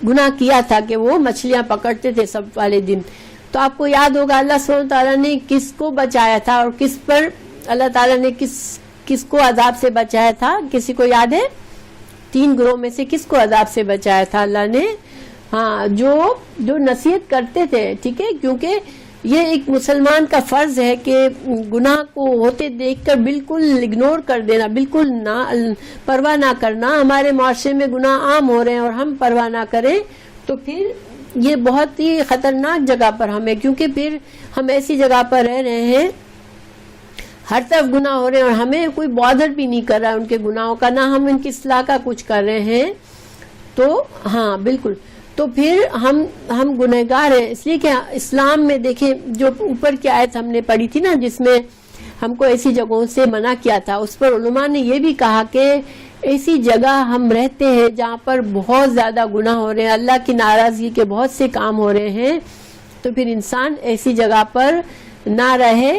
S1: گناہ کیا تھا کہ وہ مچھلیاں پکڑتے تھے سب والے دن. تو آپ کو یاد ہوگا اللہ سبحانہ تعالیٰ نے کس کو بچایا تھا اور کس پر اللہ تعالیٰ نے کس کو عذاب سے بچایا تھا، کسی کو یاد ہے؟ 3 گروہ میں سے کس کو عذاب سے بچایا تھا اللہ نے؟ ہاں، جو نصیحت کرتے تھے، ٹھیک ہے، کیونکہ یہ ایک مسلمان کا فرض ہے کہ گناہ کو ہوتے دیکھ کر بالکل اگنور کر دینا، بالکل پرواہ نہ کرنا. ہمارے معاشرے میں گناہ عام ہو رہے ہیں اور ہم پرواہ نہ کریں تو پھر یہ بہت ہی خطرناک جگہ پر ہمیں، کیونکہ پھر ہم ایسی جگہ پر رہ رہے ہیں ہر طرف گناہ ہو رہے ہیں اور ہمیں کوئی بادر بھی نہیں کر رہا ہے ان کے گناہوں کا، نہ ہم ان کی اصلاح کا کچھ کر رہے ہیں. تو ہاں بالکل، تو پھر ہم گنہگار ہیں. اس لیے کہ اسلام میں دیکھیں جو اوپر کی آیت ہم نے پڑھی تھی نا جس میں ہم کو ایسی جگہوں سے منع کیا تھا، اس پر علماء نے یہ بھی کہا کہ ایسی جگہ ہم رہتے ہیں جہاں پر بہت زیادہ گناہ ہو رہے ہیں، اللہ کی ناراضگی کے بہت سے کام ہو رہے ہیں، تو پھر انسان ایسی جگہ پر نہ رہے.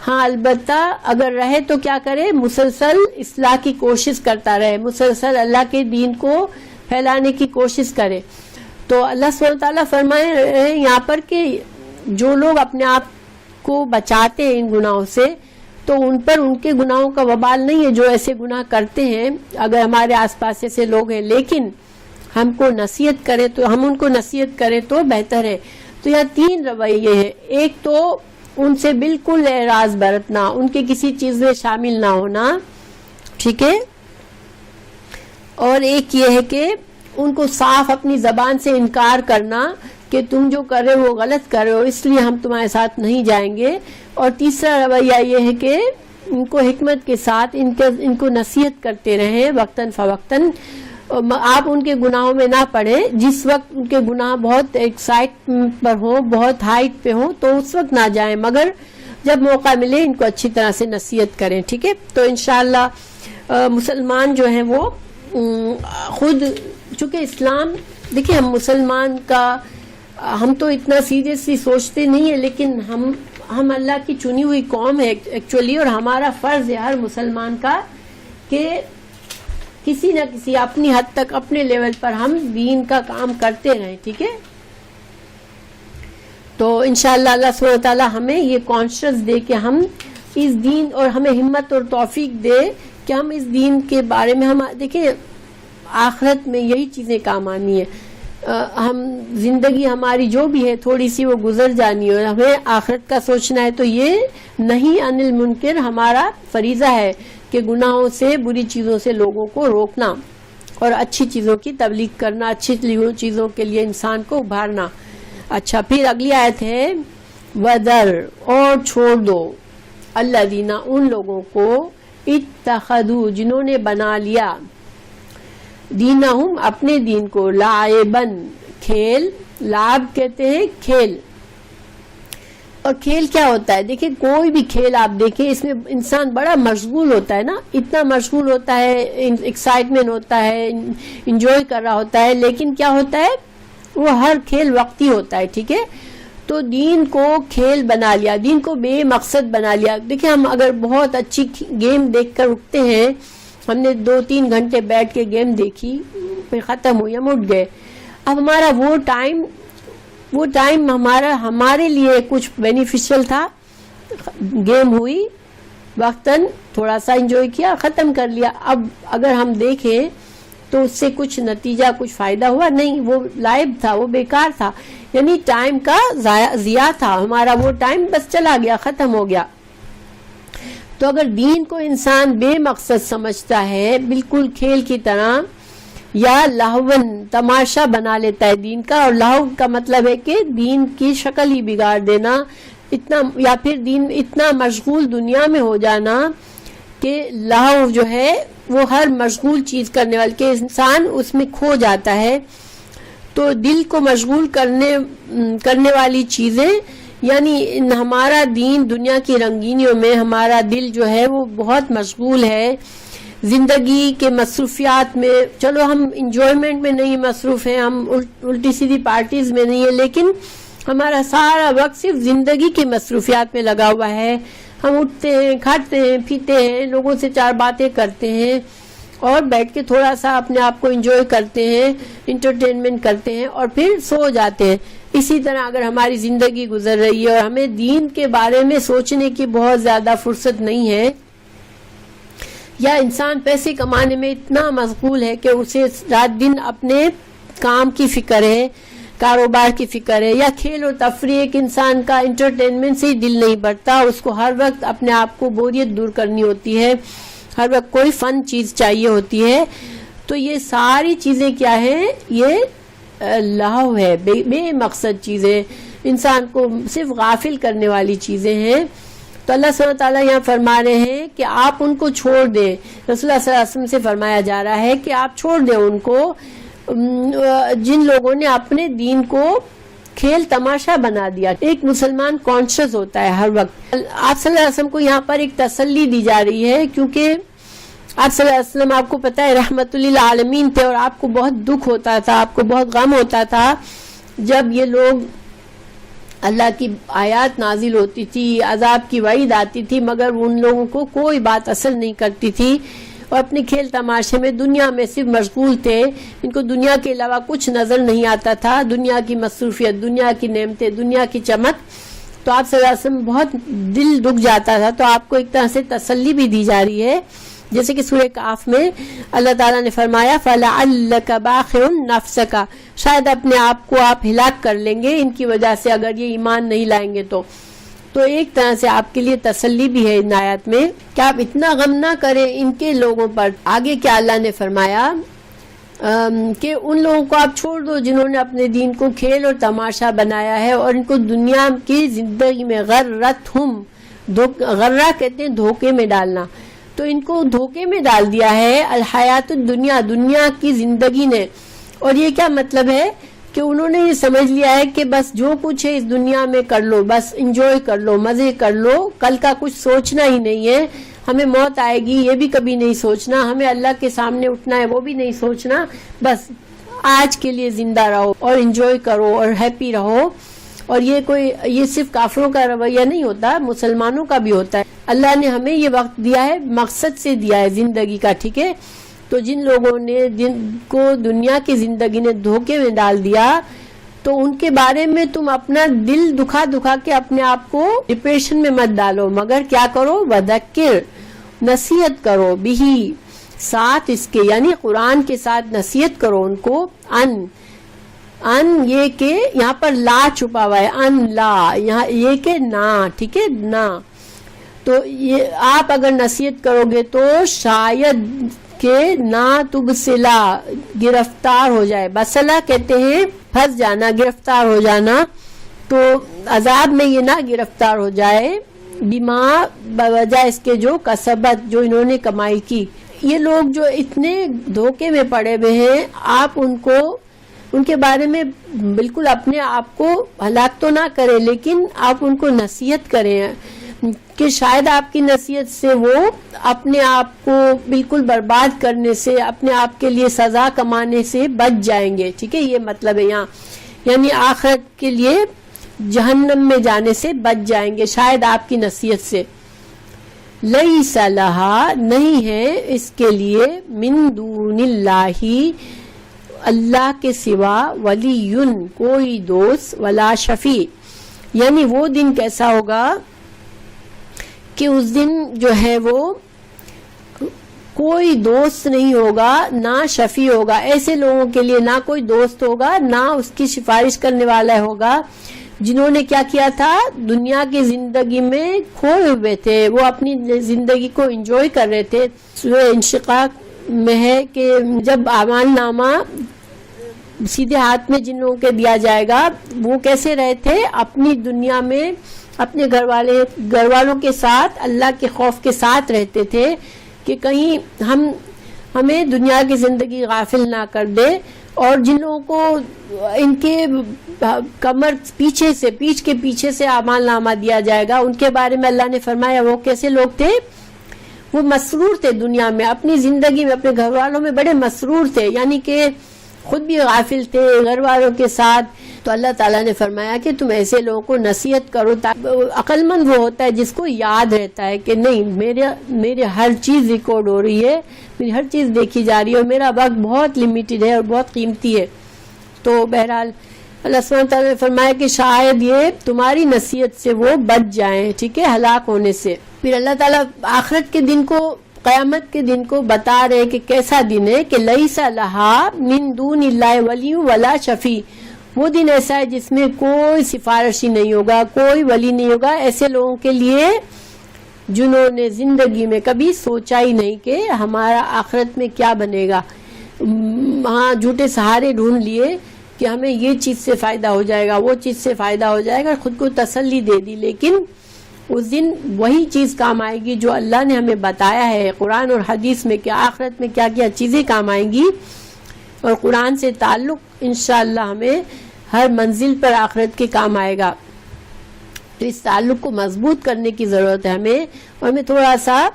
S1: ہاں البتہ اگر رہے تو کیا کرے، مسلسل اصلاح کی کوشش کرتا رہے، مسلسل اللہ کے دین کو پھیلانے کی کوشش کرے. تو اللہ سبحانہ تعالیٰ فرمائے رہے ہیں یہاں پر کہ جو لوگ اپنے آپ کو بچاتے ہیں ان گناہوں سے تو ان پر ان کے گناہوں کا وبال نہیں ہے جو ایسے گناہ کرتے ہیں. اگر ہمارے آس پاس ایسے لوگ ہیں لیکن ہم کو نصیحت کریں تو ہم ان کو نصیحت کریں تو بہتر ہے. تو یہاں 3 رویے ہیں، ایک تو ان سے بالکل اعراض برتنا، ان کے کسی چیز میں شامل نہ ہونا، ٹھیک ہے، اور ایک یہ ہے کہ ان کو صاف اپنی زبان سے انکار کرنا کہ تم جو کر رہے ہو وہ غلط کر رہے ہو، اس لیے ہم تمہارے ساتھ نہیں جائیں گے. اور تیسرا رویہ یہ ہے کہ ان کو حکمت کے ساتھ ان کو نصیحت کرتے رہیں وقتاً فوقتاً. آپ ان کے گناہوں میں نہ پڑیں. جس وقت ان کے گناہ بہت ایک سائٹ پر ہوں، بہت ہائٹ پہ ہوں، تو اس وقت نہ جائیں، مگر جب موقع ملے ان کو اچھی طرح سے نصیحت کریں. ٹھیک ہے، تو انشاءاللہ مسلمان جو ہیں وہ خود، چونکہ اسلام، دیکھیں ہم مسلمان کا ہم تو اتنا سیریسلی سوچتے نہیں ہیں، لیکن ہم اللہ کی چنی ہوئی قوم ہے ایکچولی، اور ہمارا فرض ہے ہر مسلمان کا کہ کسی نہ کسی اپنی حد تک اپنے لیول پر ہم دین کا کام کرتے رہیں. ٹھیک ہے، تو انشاءاللہ اللہ سبحانہ وتعالی ہمیں یہ کانشیس دے کہ ہم اس دین، اور ہمیں ہمت اور توفیق دے کہ ہم اس دین کے بارے میں، ہم دیکھیں آخرت میں یہی چیزیں کام آنی ہے. ہم زندگی ہماری جو بھی ہے تھوڑی سی وہ گزر جانی ہے، ہمیں آخرت کا سوچنا ہے. تو یہ نہیں عن المنکر ہمارا فریضہ ہے کہ گناہوں سے، بری چیزوں سے لوگوں کو روکنا اور اچھی چیزوں کی تبلیغ کرنا، اچھی چیزوں کے لیے انسان کو ابھارنا. اچھا، پھر اگلی آیت ہے وَذَرْ، اور چھوڑ دو، الَّذِينَ، ان لوگوں کو، اتخذوا، جنہوں نے بنا لیا، دینہم، اپنے دین کو، لعباً، کھیل، لعب کہتے ہیں کھیل. اور کھیل کیا ہوتا ہے؟ دیکھیں کوئی بھی کھیل آپ دیکھیں، اس میں انسان بڑا مشغول ہوتا ہے نا، اتنا مشغول ہوتا ہے، ایکسائٹمنٹ ہوتا ہے، انجوائے کر رہا ہوتا ہے، لیکن کیا ہوتا ہے وہ ہر کھیل وقتی ہوتا ہے. ٹھیک ہے، تو دین کو کھیل بنا لیا، دین کو بے مقصد بنا لیا. دیکھیں ہم اگر بہت اچھی گیم دیکھ کر اٹھتے ہیں، ہم نے 2-3 گھنٹے بیٹھ کے گیم دیکھی، پھر ختم ہوئی، ہم اٹھ گئے. اب ہمارا وہ ٹائم ہمارے لیے کچھ بینیفیشل تھا، گیم ہوئی، وقتاً تھوڑا سا انجوائے کیا، ختم کر لیا. اب اگر ہم دیکھیں تو اس سے کچھ نتیجہ، کچھ فائدہ ہوا نہیں، وہ لائب تھا، وہ بیکار تھا، یعنی ٹائم کا ضیاع تھا ہمارا. وہ ٹائم بس چلا گیا، ختم ہو گیا. تو اگر دین کو انسان بے مقصد سمجھتا ہے، بالکل کھیل کی طرح، یا لہون، تماشا بنا لیتا ہے دین کا، اور لہو کا مطلب ہے کہ دین کی شکل ہی بگاڑ دینا، اتنا، یا پھر دین اتنا مشغول دنیا میں ہو جانا کہ لہو جو ہے وہ ہر مشغول چیز کرنے والے کے انسان اس میں کھو جاتا ہے. تو دل کو مشغول کرنے والی چیزیں، یعنی ہمارا دین دنیا کی رنگینیوں میں، ہمارا دل جو ہے وہ بہت مشغول ہے زندگی کے مصروفیات میں. چلو ہم انجوائمنٹ میں نہیں مصروف ہیں، ہم الٹی سیدھی پارٹیز میں نہیں ہیں، لیکن ہمارا سارا وقت صرف زندگی کے مصروفیات میں لگا ہوا ہے. ہم اٹھتے ہیں، کھاتے ہیں، پیتے ہیں، لوگوں سے 4 باتیں کرتے ہیں، اور بیٹھ کے تھوڑا سا اپنے آپ کو انجوائے کرتے ہیں، انٹرٹینمنٹ کرتے ہیں، اور پھر سو جاتے ہیں. اسی طرح اگر ہماری زندگی گزر رہی ہے اور ہمیں دین کے بارے میں سوچنے کی بہت زیادہ فرصت نہیں ہے، یا انسان پیسے کمانے میں اتنا مشغول ہے کہ اسے رات دن اپنے کام کی فکر ہے، کاروبار کی فکر ہے، یا کھیل و تفریح، ایک انسان کا انٹرٹینمنٹ سے ہی دل نہیں بڑھتا، اس کو ہر وقت اپنے آپ کو بوریت دور کرنی ہوتی ہے، ہر وقت کوئی فن چیز چاہیے ہوتی ہے. تو یہ ساری چیزیں کیا ہیں؟ یہ لہو ہے، بے مقصد چیزیں، انسان کو صرف غافل کرنے والی چیزیں ہیں. تو اللہ سبحانہ وتعالیٰ یہاں فرما رہے ہیں کہ آپ ان کو چھوڑ دیں. رسول اللہ صلی اللہ علیہ وسلم سے فرمایا جا رہا ہے کہ آپ چھوڑ دیں ان کو، جن لوگوں نے اپنے دین کو کھیل تماشا بنا دیا. ایک مسلمان کانشیس ہوتا ہے ہر وقت. آپ صلی اللہ علیہ وسلم کو یہاں پر ایک تسلی دی جا رہی ہے، کیونکہ آپ صلی اللہ علیہ وسلم، آپ کو پتہ ہے، رحمت للعالمین تھے، اور آپ کو بہت دکھ ہوتا تھا، آپ کو بہت غم ہوتا تھا جب یہ لوگ، اللہ کی آیات نازل ہوتی تھی، عذاب کی وعید آتی تھی، مگر ان لوگوں کو کوئی بات اثر نہیں کرتی تھی، اور اپنے کھیل تماشے میں دنیا میں صرف مشغول تھے. ان کو دنیا کے علاوہ کچھ نظر نہیں آتا تھا، دنیا کی مصروفیت، دنیا کی نعمتیں، دنیا کی چمک. تو آپ صلی اللہ علیہ وسلم بہت دل دکھ جاتا تھا. تو آپ کو ایک طرح سے تسلی بھی دی جا رہی ہے، جیسے کہ سورہ کہف میں اللہ تعالیٰ نے فرمایا فَلَعَلَّكَ بَاخِعٌ نَفْسَكَ، شاید اپنے آپ کو آپ ہلاک کر لیں گے ان کی وجہ سے اگر یہ ایمان نہیں لائیں گے. تو ایک طرح سے آپ کے لیے تسلی بھی ہے ان آیات میں کہ آپ اتنا غم نہ کریں ان کے لوگوں پر. آگے کیا اللہ نے فرمایا کہ ان لوگوں کو آپ چھوڑ دو جنہوں نے اپنے دین کو کھیل اور تماشا بنایا ہے اور ان کو دنیا کی زندگی میں غرتہم، غرہ کہتے ہیں دھوکے میں ڈالنا، تو ان کو دھوکے میں ڈال دیا ہے الحیات الدنیا، دنیا کی زندگی نے. اور یہ کیا مطلب ہے کہ انہوں نے یہ سمجھ لیا ہے کہ بس جو کچھ ہے اس دنیا میں کر لو، بس انجوائے کر لو، مزے کر لو، کل کا کچھ سوچنا ہی نہیں ہے، ہمیں موت آئے گی یہ بھی کبھی نہیں سوچنا، ہمیں اللہ کے سامنے اٹھنا ہے وہ بھی نہیں سوچنا، بس آج کے لیے زندہ رہو اور انجوائے کرو اور ہیپی رہو. اور یہ صرف کافروں کا رویہ نہیں ہوتا، مسلمانوں کا بھی ہوتا ہے. اللہ نے ہمیں یہ وقت دیا ہے، مقصد سے دیا ہے زندگی کا، ٹھیک ہے. تو جن لوگوں نے جن کو دنیا کی زندگی نے دھوکے میں ڈال دیا تو ان کے بارے میں تم اپنا دل دکھا دکھا کے اپنے آپ کو ڈپریشن میں مت ڈالو، مگر کیا کرو، وذکر، نصیحت کرو، بھی، ساتھ اس کے یعنی قرآن کے ساتھ نصیحت کرو ان کو. ان یہ کہ یہاں پر لا چھپا ہوا ہے، ان لا، یہاں یہ کہ نہ، ٹھیک ہے، نہ. تو یہ آپ اگر نصیحت کرو گے تو شاید کہ نہ تبصلا، گرفتار ہو جائے. بسلا کہتے ہیں پھنس جانا، گرفتار ہو جانا، تو عذاب میں یہ نہ گرفتار ہو جائے، بما، بوجہ اس کے جو کسبت، جو انہوں نے کمائی کی. یہ لوگ جو اتنے دھوکے میں پڑے ہوئے ہیں، آپ ان کے بارے میں بالکل اپنے آپ کو ہلاک تو نہ کریں، لیکن آپ ان کو نصیحت کریں کہ شاید آپ کی نصیحت سے وہ اپنے آپ کو بالکل برباد کرنے سے، اپنے آپ کے لیے سزا کمانے سے بچ جائیں گے. ٹھیک ہے، یہ مطلب ہے یہاں، یعنی آخرت کے لیے جہنم میں جانے سے بچ جائیں گے شاید آپ کی نصیحت سے. لیس لہا، نہیں ہے اس کے لیے، من دون اللہ، اللہ کے سوا، ولی، کوئی دوست، ولا شفیع، یعنی وہ دن کیسا ہوگا کہ اس دن جو ہے وہ کوئی دوست نہیں ہوگا، نہ شفیع ہوگا. ایسے لوگوں کے لیے نہ کوئی دوست ہوگا، نہ اس کی سفارش کرنے والا ہوگا جنہوں نے کیا کیا تھا، دنیا کی زندگی میں کھوئے ہوئے تھے، وہ اپنی زندگی کو انجوائے کر رہے تھے. سورہ انشقاق میں ہے کہ جب اعمال نامہ سیدھے ہاتھ میں جن لوگوں کے دیا جائے گا، وہ کیسے رہے تھے، اپنی دنیا میں اپنے گھر والوں کے ساتھ اللہ کے خوف کے ساتھ رہتے تھے کہ کہیں ہمیں دنیا کی زندگی غافل نہ کر دے. اور جن لوگوں کو ان کے کمر پیٹھ کے پیچھے سے اعمال نامہ دیا جائے گا، ان کے بارے میں اللہ نے فرمایا وہ کیسے لوگ تھے، وہ مسرور تھے دنیا میں، اپنی زندگی میں اپنے گھر والوں میں بڑے مسرور تھے، یعنی کہ خود بھی غافل تھے گھر والوں کے ساتھ. تو اللہ تعالیٰ نے فرمایا کہ تم ایسے لوگوں کو نصیحت کرو. عقل مند وہ ہوتا ہے جس کو یاد رہتا ہے کہ نہیں، میرے ہر چیز ریکارڈ ہو رہی ہے، میری ہر چیز دیکھی جا رہی ہے، اور میرا وقت بہت لمیٹڈ ہے اور بہت قیمتی ہے. تو بہرحال اللہ سبحانہ وتعالیٰ نے فرمایا کہ شاید یہ تمہاری نصیحت سے وہ بچ جائیں، ٹھیک ہے، ہلاک ہونے سے. پھر اللہ تعالیٰ آخرت کے دن کو، قیامت کے دن کو بتا رہے کہ کیسا دن ہے، کہ لیس لہا من دون اللہ ولی ولا شفیع. وہ دن ایسا ہے جس میں کوئی سفارشی نہیں ہوگا، کوئی ولی نہیں ہوگا ایسے لوگوں کے لیے جنہوں نے زندگی میں کبھی سوچا ہی نہیں کہ ہمارا آخرت میں کیا بنے گا. ہاں، جھوٹے سہارے ڈھونڈ لیے کہ ہمیں یہ چیز سے فائدہ ہو جائے گا، وہ چیز سے فائدہ ہو جائے گا، خود کو تسلی دے دی. لیکن اس دن وہی چیز کام آئے گی جو اللہ نے ہمیں بتایا ہے قرآن اور حدیث میں کہ آخرت میں کیا کیا چیزیں کام آئیں گی. اور قرآن سے تعلق انشاءاللہ ہمیں ہر منزل پر آخرت کے کام آئے گا. تو اس تعلق کو مضبوط کرنے کی ضرورت ہے ہمیں، اور ہمیں تھوڑا سا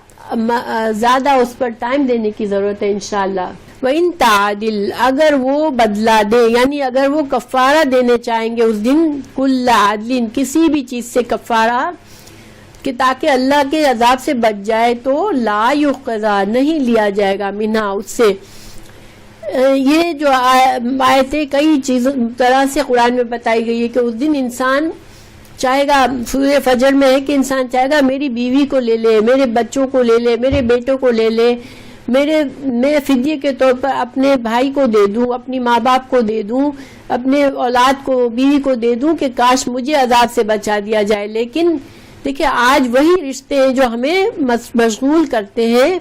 S1: زیادہ اس پر ٹائم دینے کی ضرورت ہے انشاءاللہ. وَإِن تَعْدِلْ، اگر وہ بدلا دے، یعنی اگر وہ کفارہ دینے چاہیں گے اس دن، کل عدل، کسی بھی چیز سے کفارہ، کہ تاکہ اللہ کے عذاب سے بچ جائے، تو لا یقضا، نہیں لیا جائے گا، منہا، اس سے. یہ جو آیتیں کئی طرح سے قرآن میں بتائی گئی ہے کہ اس دن انسان چاہے گا، سورہ فجر میں ہے کہ انسان چاہے گا میری بیوی کو لے لے، میرے بچوں کو لے لے، میرے بیٹوں کو لے لے، میں فدیے کے طور پر اپنے بھائی کو دے دوں، اپنی ماں باپ کو دے دوں، اپنے اولاد کو، بیوی کو دے دوں کہ کاش مجھے عذاب سے بچا دیا جائے. لیکن دیکھیں آج وہی رشتے ہیں جو ہمیں مشغول کرتے ہیں،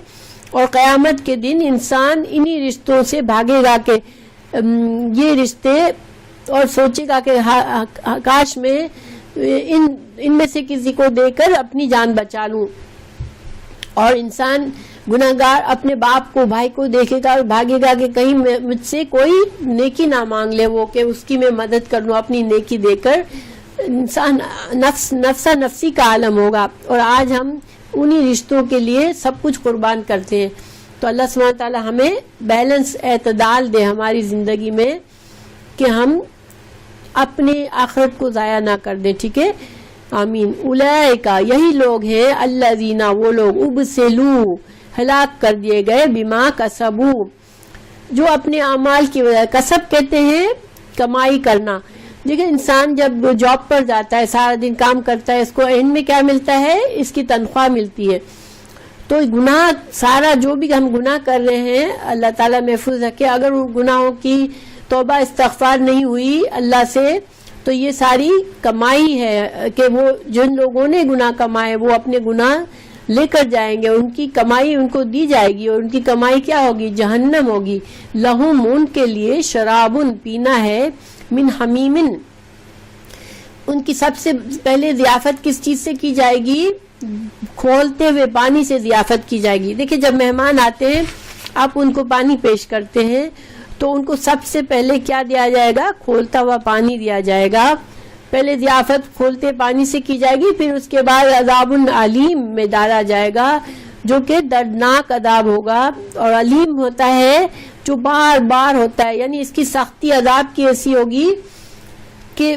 S1: اور قیامت کے دن انسان انہی رشتوں سے بھاگے گا کہ یہ رشتے، اور سوچے گا کہ کاش میں ان میں سے کسی کو دے کر اپنی جان بچا لوں. اور انسان گناہگار اپنے باپ کو، بھائی کو دیکھے گا اور بھاگے گا کہ کہیں مجھ سے کوئی نیکی نہ مانگ لے وہ، کہ اس کی میں مدد کر لوں اپنی نیکی دے کر. انسان نفسا نفسی کا عالم ہوگا. اور آج ہم انہی رشتوں کے لیے سب کچھ قربان کرتے ہیں. تو اللہ سبحانہ تعالی ہمیں بیلنس، اعتدال دے ہماری زندگی میں، کہ ہم اپنے آخرت کو ضائع نہ کر دیں. ٹھیک ہے، آمین. اولئکا، یہی لوگ ہیں، الذین، وہ لوگ، ابسلوا، ہلاک کر دیے گئے، بما کسبوا، جو اپنے اعمال کی وجہ. کسب کہتے ہیں کمائی کرنا. دیکھیں انسان جب جاب پر جاتا ہے، سارا دن کام کرتا ہے، اس کو اینڈ میں کیا ملتا ہے؟ اس کی تنخواہ ملتی ہے. تو گناہ، سارا جو بھی ہم گناہ کر رہے ہیں اللہ تعالیٰ محفوظ رکھے. اگر وہ گناہوں کی توبہ استغفار نہیں ہوئی اللہ سے، تو یہ ساری کمائی ہے کہ وہ جن لوگوں نے گناہ کمائے وہ اپنے گناہ لے کر جائیں گے، ان کی کمائی ان کو دی جائے گی، اور ان کی کمائی کیا ہوگی؟ جہنم ہوگی. لہم، ان کے لیے، شرابن، پینا ہے، من حمیم، ان کی سب سے پہلے ضیافت کس چیز سے کی جائے گی؟ کھولتے ہوئے پانی سے ضیافت کی جائے گی. دیکھیں جب مہمان آتے ہیں آپ ان کو پانی پیش کرتے ہیں تو ان کو سب سے پہلے کیا دیا جائے گا؟ کھولتا ہوا پانی دیا جائے گا. پہلے ضیافت کھولتے پانی سے کی جائے گی، پھر اس کے بعد عذاب علیم میں ڈالا جائے گا، جو کہ دردناک عذاب ہوگا. اور علیم ہوتا ہے جو بار بار ہوتا ہے، یعنی اس کی سختی عذاب کی ایسی ہوگی کہ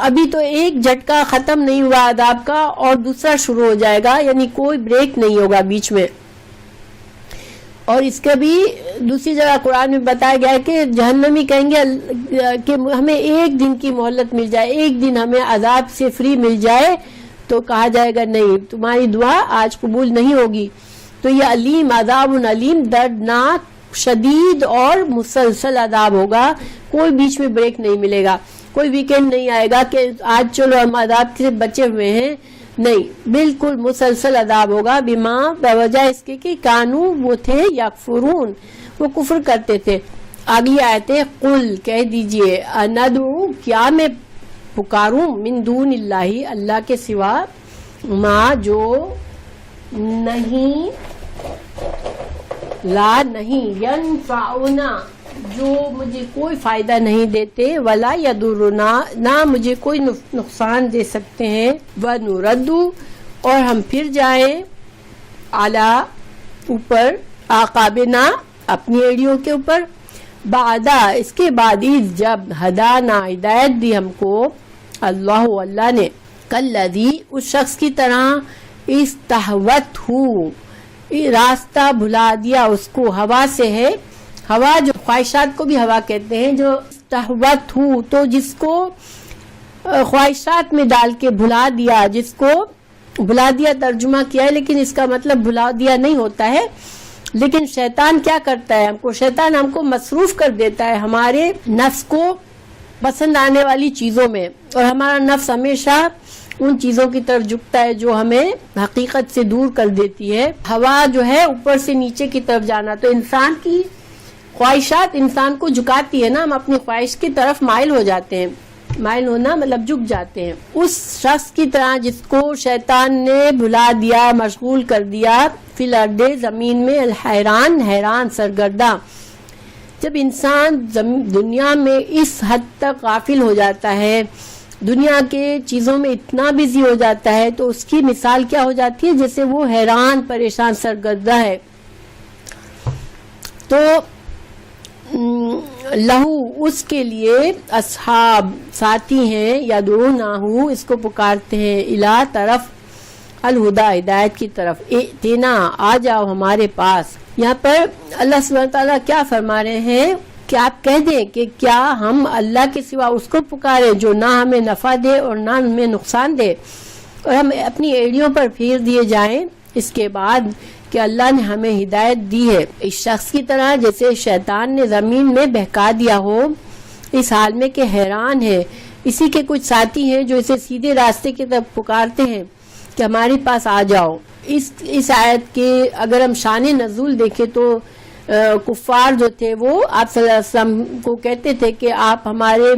S1: ابھی تو ایک جھٹکا ختم نہیں ہوا عذاب کا اور دوسرا شروع ہو جائے گا، یعنی کوئی بریک نہیں ہوگا بیچ میں. اور اس کا بھی دوسری جگہ قرآن میں بتایا گیا ہے کہ جہنمی کہیں گے کہ ہمیں ایک دن کی مہلت مل جائے، ایک دن ہمیں عذاب سے فری مل جائے. تو کہا جائے گا نہیں، تمہاری دعا آج قبول نہیں ہوگی. تو یہ علیم، عذاب علیم، دردناک، شدید اور مسلسل عذاب ہوگا. کوئی بیچ میں بریک نہیں ملے گا، کوئی ویکینڈ نہیں آئے گا کہ آج چلو ہم عذاب سے بچے ہوئے ہیں. نہیں، بالکل مسلسل عذاب ہوگا. بما، بوجہ اس کے کہ کانو، وہ تھے، یکفرون، وہ کفر کرتے تھے. آگے آیتیں، قل، کہہ دیجئے، اندعو، کیا میں پکاروں، من دون اللہ، اللہ کے سوا، ما، جو نہیں، لا، نہیں، ینفعنا، جو مجھے کوئی فائدہ نہیں دیتے، ولا یضرنا، نہ مجھے کوئی نقصان دے سکتے ہیں، ونرد، اور ہم پھر جائیں، اعلی، اوپر، اعقابنا، اپنی ایڑیوں کے اوپر، بعدا، اس کے بعد، اذ، جب، ہدانا، ہدایت دی ہم کو، اللہ نے، کالذی، اس شخص کی طرح، استہوتہ، راستہ بھلا دیا اس کو، ہوا سے ہے، ہوا جو خواہشات کو بھی ہوا کہتے ہیں، جو استہوت ہو، تو جس کو خواہشات میں ڈال کے بھلا دیا، جس کو بھلا دیا ترجمہ کیا ہے، لیکن اس کا مطلب بھلا دیا نہیں ہوتا ہے. لیکن شیطان کیا کرتا ہے؟ شیطان ہم کو مصروف کر دیتا ہے ہمارے نفس کو پسند آنے والی چیزوں میں، اور ہمارا نفس ہمیشہ ان چیزوں کی طرف جھکتا ہے جو ہمیں حقیقت سے دور کر دیتی ہے. ہوا جو ہے اوپر سے نیچے کی طرف جانا، تو انسان کی خواہشات انسان کو جھکاتی ہے نا، ہم اپنی خواہش کی طرف مائل ہو جاتے ہیں. مائل ہونا مطلب جھک جاتے ہیں. اس شخص کی طرح جس کو شیطان نے بھلا دیا، مشغول کر دیا، فی الارض، زمین میں، الحیران، حیران، سرگردہ. جب انسان دنیا میں اس حد تک غافل ہو جاتا ہے، دنیا کے چیزوں میں اتنا بزی ہو جاتا ہے، تو اس کی مثال کیا ہو جاتی ہے؟ جیسے وہ حیران، پریشان، سرگردہ ہے. تو لہو، اس کے لیے، اصحاب، ساتھی ہیں، یدعونہ، اس کو پکارتے ہیں، الی، طرف، الہدا، ہدایت کی طرف، ائتنا، آ جاؤ ہمارے پاس. یہاں پر اللہ سبحانہ تعالیٰ کیا فرما رہے ہیں کہ آپ کہہ دیں کہ کیا ہم اللہ کے سوا اس کو پکاریں جو نہ ہمیں نفع دے اور نہ ہمیں نقصان دے، اور ہم اپنی ایڑیوں پر پھیر دیے جائیں اس کے بعد کہ اللہ نے ہمیں ہدایت دی ہے. اس شخص کی طرح جیسے شیطان نے زمین میں بہکا دیا ہو، اس حال میں کہ حیران ہے. اسی کے کچھ ساتھی ہیں جو اسے سیدھے راستے کی طرف پکارتے ہیں کہ ہمارے پاس آ جاؤ. اس آیت کے اگر ہم شان نزول دیکھیں تو کفار جو تھے وہ آپ صلی اللہ علیہ وسلم کو کہتے تھے کہ آپ ہمارے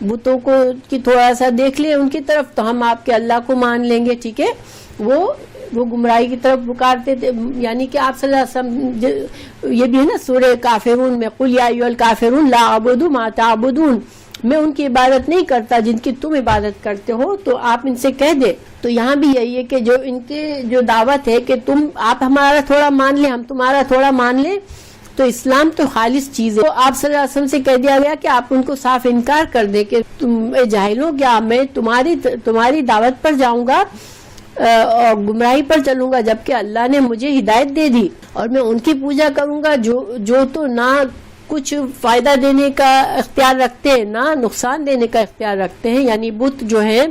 S1: بتوں کو کی تھوڑا سا دیکھ لیں ان کی طرف تو ہم آپ کے اللہ کو مان لیں گے، ٹھیک ہے. وہ گمراہی کی طرف پکارتے تھے. یعنی کہ آپ صلی اللہ علیہ وسلم، یہ بھی ہے نا سورہ کافرون میں، قل یا ایھا الکافرون لا اعبد ما تعبدون، میں ان کی عبادت نہیں کرتا جن کی تم عبادت کرتے ہو، تو آپ ان سے کہہ دے. تو یہاں بھی یہی ہے کہ جو ان کے جو دعوت ہے کہ آپ ہمارا تھوڑا مان لیں، ہم تمہارا تھوڑا مان لیں، تو اسلام تو خالص چیز ہے. تو آپ صلی اللہ علیہ وسلم سے کہہ دیا گیا کہ آپ ان کو صاف انکار کر دیں کہ تم جاہلوں، کیا میں تمہاری دعوت پر جاؤں گا اور گمراہی پر چلوں گا جبکہ اللہ نے مجھے ہدایت دے دی، اور میں ان کی پوجا کروں گا جو تو نہ کچھ فائدہ دینے کا اختیار رکھتے ہیں نہ نقصان دینے کا اختیار رکھتے ہیں. یعنی بت جو ہیں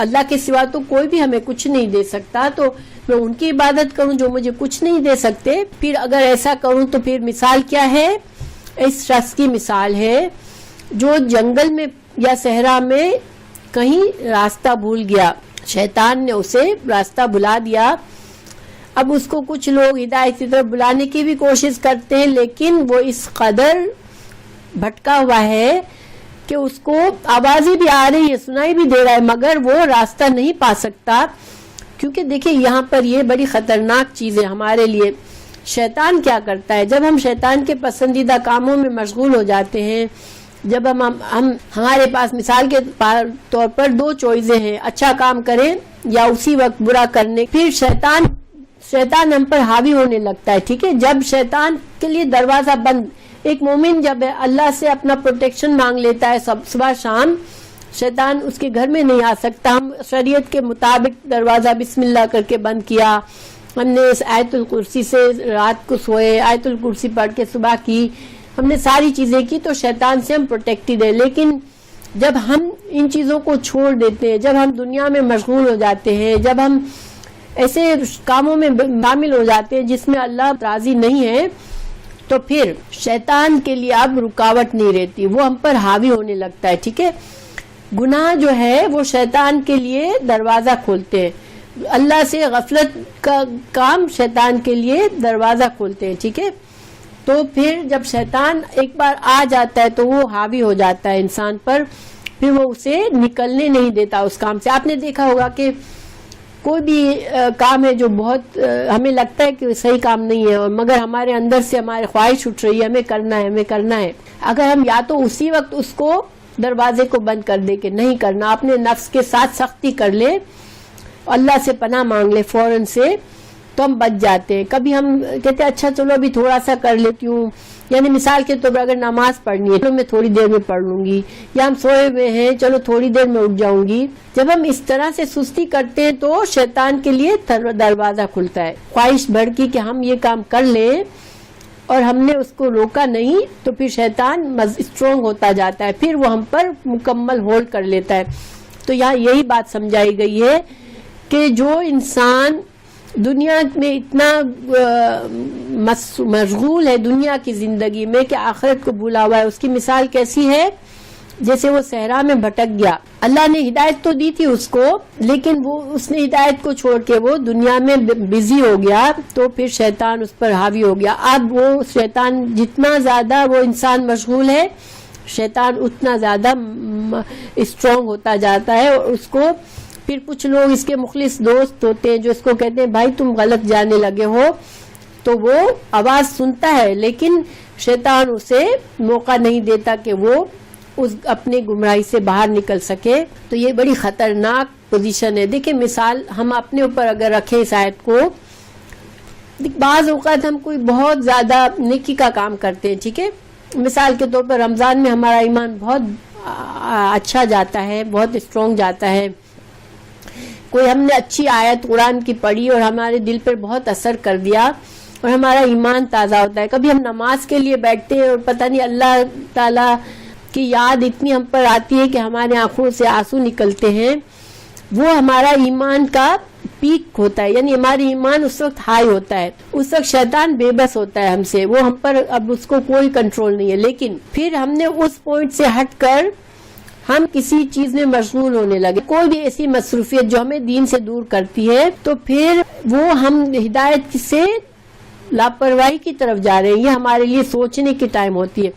S1: اللہ کے سوا تو کوئی بھی ہمیں کچھ نہیں دے سکتا، تو میں ان کی عبادت کروں جو مجھے کچھ نہیں دے سکتے. پھر اگر ایسا کروں تو پھر مثال کیا ہے؟ اس شخص کی مثال ہے جو جنگل میں یا صحرا میں کہیں راستہ بھول گیا، شیطان نے اسے راستہ بلا دیا. اب اس کو کچھ لوگ ہدایت کی طرف بلانے کی بھی کوشش کرتے ہیں، لیکن وہ اس قدر بھٹکا ہوا ہے کہ اس کو آوازیں بھی آ رہی ہے، سنائی بھی دے رہا ہے، مگر وہ راستہ نہیں پا سکتا. کیونکہ دیکھیں یہاں پر یہ بڑی خطرناک چیز ہے ہمارے لیے. شیطان کیا کرتا ہے؟ جب ہم شیطان کے پسندیدہ کاموں میں مشغول ہو جاتے ہیں، جب ہم ہمارے پاس مثال کے طور پر دو چوائسیں ہیں، اچھا کام کریں یا اسی وقت برا کرنے، پھر شیطان ہم پر حاوی ہونے لگتا ہے. ٹھیک ہے، جب شیطان کے لیے دروازہ بند، ایک مومن جب اللہ سے اپنا پروٹیکشن مانگ لیتا ہے صبح شام، شیطان اس کے گھر میں نہیں آ سکتا. ہم شریعت کے مطابق دروازہ بسم اللہ کر کے بند کیا، ہم نے اس آیت الکرسی سے رات کو سوئے، آیت الکرسی پڑھ کے صبح کی، ہم نے ساری چیزیں کی، تو شیطان سے ہم پروٹیکٹڈ ہیں. لیکن جب ہم ان چیزوں کو چھوڑ دیتے ہیں، جب ہم دنیا میں مشغول ہو جاتے ہیں، جب ہم ایسے کاموں میں شامل ہو جاتے ہیں جس میں اللہ راضی نہیں ہے، تو پھر شیطان کے لیے اب رکاوٹ نہیں رہتی، وہ ہم پر حاوی ہونے لگتا ہے. ٹھیک ہے، گناہ جو ہے وہ شیطان کے لیے دروازہ کھولتے ہیں، اللہ سے غفلت کا کام شیطان کے لیے دروازہ کھولتے ہیں. ٹھیک ہے، تو پھر جب شیطان ایک بار آ جاتا ہے تو وہ حاوی ہو جاتا ہے انسان پر، پھر وہ اسے نکلنے نہیں دیتا اس کام سے. آپ نے دیکھا ہوگا کہ کوئی بھی کام ہے جو بہت ہمیں لگتا ہے کہ صحیح کام نہیں ہے، مگر ہمارے اندر سے ہماری خواہش اٹھ رہی ہے ہمیں کرنا ہے. اگر ہم یا تو اسی وقت اس کو دروازے کو بند کر دے کہ نہیں کرنا، اپنے نفس کے ساتھ سختی کر لے، اللہ سے پناہ مانگ لے فوراً سے، تو ہم بچ جاتے ہیں. کبھی ہم کہتے ہیں اچھا چلو ابھی تھوڑا سا کر لیتی ہوں، یعنی مثال کے طور پر اگر نماز پڑھنی ہے تو میں تھوڑی دیر میں پڑھ لوں گی، یا ہم سوئے ہوئے ہیں چلو تھوڑی دیر میں اٹھ جاؤں گی. جب ہم اس طرح سے سستی کرتے ہیں تو شیطان کے لیے دروازہ کھلتا ہے. خواہش بڑھ کی کہ ہم یہ کام کر لیں اور ہم نے اس کو روکا نہیں، تو پھر شیطان اسٹرانگ ہوتا جاتا ہے، پھر وہ ہم پر مکمل ہولڈ کر لیتا ہے. تو یہاں یہی بات سمجھائی گئی ہے کہ جو انسان دنیا میں اتنا مشغول ہے دنیا کی زندگی میں کہ آخرت کو بھولا ہوا ہے، اس کی مثال کیسی ہے؟ جیسے وہ صحرا میں بھٹک گیا، اللہ نے ہدایت تو دی تھی اس کو، لیکن اس نے ہدایت کو چھوڑ کے وہ دنیا میں بزی ہو گیا، تو پھر شیطان اس پر حاوی ہو گیا. اب وہ شیطان جتنا زیادہ وہ انسان مشغول ہے، شیطان اتنا زیادہ اسٹرانگ ہوتا جاتا ہے، اور اس کو پھر کچھ لوگ اس کے مخلص دوست ہوتے ہیں جو اس کو کہتے ہیں بھائی تم غلط جانے لگے ہو، تو وہ آواز سنتا ہے لیکن شیطان اسے موقع نہیں دیتا کہ وہ اس اپنے گمراہی سے باہر نکل سکے. تو یہ بڑی خطرناک پوزیشن ہے. دیکھیں مثال ہم اپنے اوپر اگر رکھیں اس آیت کو، بعض اوقات ہم کوئی بہت زیادہ نیکی کا کام کرتے ہیں، ٹھیک ہے، مثال کے طور پر رمضان میں ہمارا ایمان بہت اچھا جاتا ہے، بہت اسٹرانگ جاتا ہے، کوئی ہم نے اچھی آیت قرآن کی پڑھی اور ہمارے دل پر بہت اثر کر دیا اور ہمارا ایمان تازہ ہوتا ہے. کبھی ہم نماز کے لیے بیٹھتے ہیں اور پتہ نہیں اللہ تعالیٰ کی یاد اتنی ہم پر آتی ہے کہ ہمارے آنکھوں سے آنسو نکلتے ہیں، وہ ہمارا ایمان کا پیک ہوتا ہے، یعنی ہماری ایمان اس وقت ہائی ہوتا ہے، اس وقت شیطان بے بس ہوتا ہے ہم سے، وہ ہم پر اب اس کو کوئی کنٹرول نہیں ہے. لیکن پھر ہم نے اس پوائنٹ سے ہٹ کر ہم کسی چیز میں مشغول ہونے لگے، کوئی بھی ایسی مصروفیت جو ہمیں دین سے دور کرتی ہے، تو پھر وہ ہم ہدایت سے لاپرواہی کی طرف جا رہے ہیں. یہ ہمارے لیے سوچنے کی ٹائم ہوتی ہے.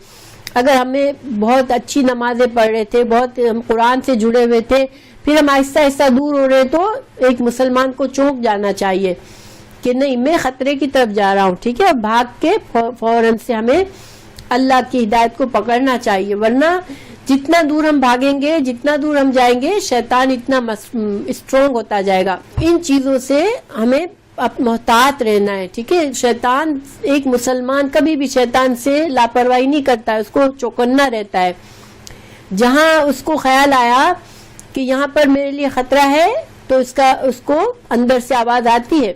S1: اگر ہمیں بہت اچھی نمازیں پڑھ رہے تھے، بہت ہم قرآن سے جڑے ہوئے تھے، پھر ہم آہستہ آہستہ دور ہو رہے ہیں، تو ایک مسلمان کو چونک جانا چاہیے کہ نہیں، میں خطرے کی طرف جا رہا ہوں. ٹھیک ہے، بھاگ کے فوراً سے ہمیں اللہ کی ہدایت کو پکڑنا چاہیے، ورنہ جتنا دور ہم بھاگیں گے، جتنا دور ہم جائیں گے، شیطان اتنا اسٹرانگ ہوتا جائے گا. ان چیزوں سے ہمیں محتاط رہنا ہے. ٹھیک ہے، شیطان، ایک مسلمان کبھی بھی شیطان سے لاپرواہی نہیں کرتا ہے، اس کو چوکنا رہتا ہے. جہاں اس کو خیال آیا کہ یہاں پر میرے لیے خطرہ ہے، تو اس کو اندر سے آواز آتی ہے،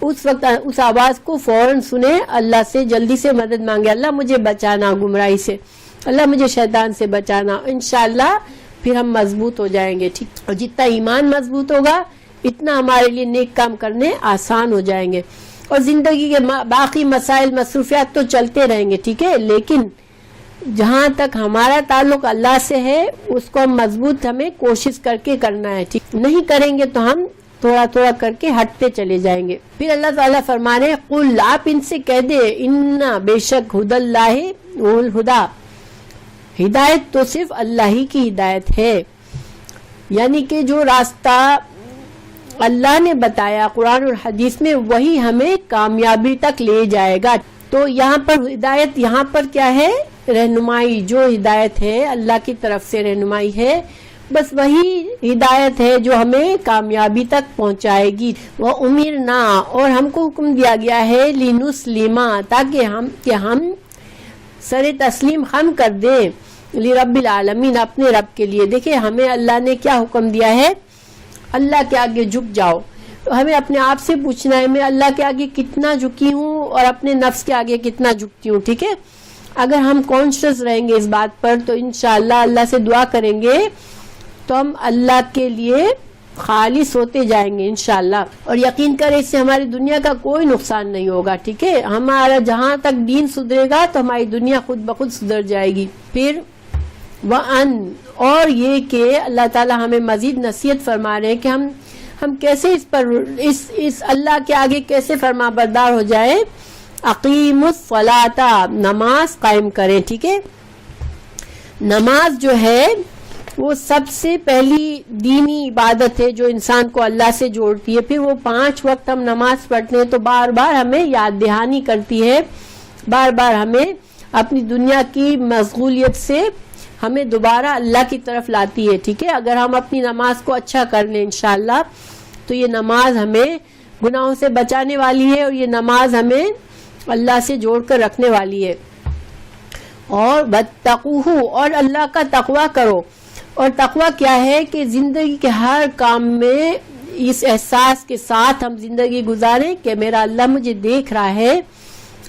S1: اس وقت اس آواز کو فوراً سنے، اللہ سے جلدی سے مدد مانگے، اللہ مجھے بچانا گمراہی سے، اللہ مجھے شیطان سے بچانا. انشاءاللہ پھر ہم مضبوط ہو جائیں گے. ٹھیک، اور جتنا ایمان مضبوط ہوگا اتنا ہمارے لیے نیک کام کرنے آسان ہو جائیں گے. اور زندگی کے باقی مسائل مصروفیات تو چلتے رہیں گے. ٹھیک ہے، لیکن جہاں تک ہمارا تعلق اللہ سے ہے، اس کو ہم مضبوط ہمیں کوشش کر کے کرنا ہے. ٹھیک، نہیں کریں گے تو ہم تھوڑا تھوڑا کر کے ہٹتے چلے جائیں گے. پھر اللہ تعالیٰ فرما رہے ہیں، قل، آپ ان سے کہہ دے، ان بے شک ہدی اللہ هو الہدی، ہدایت تو صرف اللہ ہی کی ہدایت ہے. یعنی کہ جو راستہ اللہ نے بتایا قرآن اور حدیث میں، وہی ہمیں کامیابی تک لے جائے گا. تو یہاں پر ہدایت، یہاں پر کیا ہے؟ رہنمائی. جو ہدایت ہے اللہ کی طرف سے رہنمائی ہے، بس وہی ہدایت ہے جو ہمیں کامیابی تک پہنچائے گی. وہ امرنا، اور ہم کو حکم دیا گیا ہے، لنسلم، تاکہ ہم سر تسلیم خم کر دیں، لرب العالمین، اپنے رب کے لیے. دیکھیں ہمیں اللہ نے کیا حکم دیا ہے، اللہ کے آگے جھک جاؤ. ہمیں اپنے آپ سے پوچھنا ہے، میں اللہ کے آگے کتنا جھکی ہوں اور اپنے نفس کے آگے کتنا جھکتی ہوں. ٹھیک ہے، اگر ہم کانشیس رہیں گے اس بات پر، تو انشاءاللہ اللہ سے دعا کریں گے تو ہم اللہ کے لیے خالص ہوتے جائیں گے انشاءاللہ. اور یقین کریں اس سے ہماری دنیا کا کوئی نقصان نہیں ہوگا. ٹھیک ہے، ہمارا جہاں تک دین سدھرے گا تو ہماری دنیا خود بخود سدھر جائے گی. پھر وَأَن، اور یہ کہ اللہ تعالیٰ ہمیں مزید نصیحت فرما رہے ہیں کہ ہم کیسے اس اللہ کے آگے کیسے فرما بردار ہو جائے. اقیم الصلاۃ، نماز قائم کریں. ٹھیک ہے، نماز جو ہے وہ سب سے پہلی دینی عبادت ہے جو انسان کو اللہ سے جوڑتی ہے. پھر وہ 5 وقت ہم نماز پڑھتے ہیں تو بار بار ہمیں یاد دہانی کرتی ہے، بار بار ہمیں اپنی دنیا کی مشغولیت سے ہمیں دوبارہ اللہ کی طرف لاتی ہے. ٹھیک ہے، اگر ہم اپنی نماز کو اچھا کر لیں انشاءاللہ، تو یہ نماز ہمیں گناہوں سے بچانے والی ہے، اور یہ نماز ہمیں اللہ سے جوڑ کر رکھنے والی ہے. اور واتقوہ، اور اللہ کا تقوی کرو. اور تقوی کیا ہے کہ زندگی کے ہر کام میں اس احساس کے ساتھ ہم زندگی گزاریں کہ میرا اللہ مجھے دیکھ رہا ہے،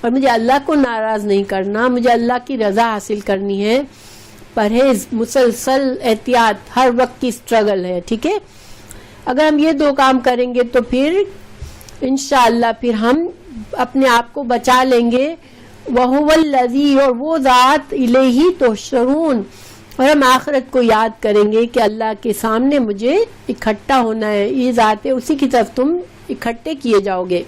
S1: اور مجھے اللہ کو ناراض نہیں کرنا، مجھے اللہ کی رضا حاصل کرنی ہے. پرہیز، مسلسل احتیاط، ہر وقت کی اسٹرگل ہے. ٹھیک ہے، اگر ہم یہ 2 کام کریں گے تو پھر انشاءاللہ پھر ہم اپنے آپ کو بچا لیں گے. وَهُوَ الَّذِي، اور وہ ذات، الیہ تحشرون، اور ہم آخرت کو یاد کریں گے کہ اللہ کے سامنے مجھے اکٹھا ہونا ہے. یہ ذات ہے، اسی کی طرف تم اکٹھے کیے جاؤ گے.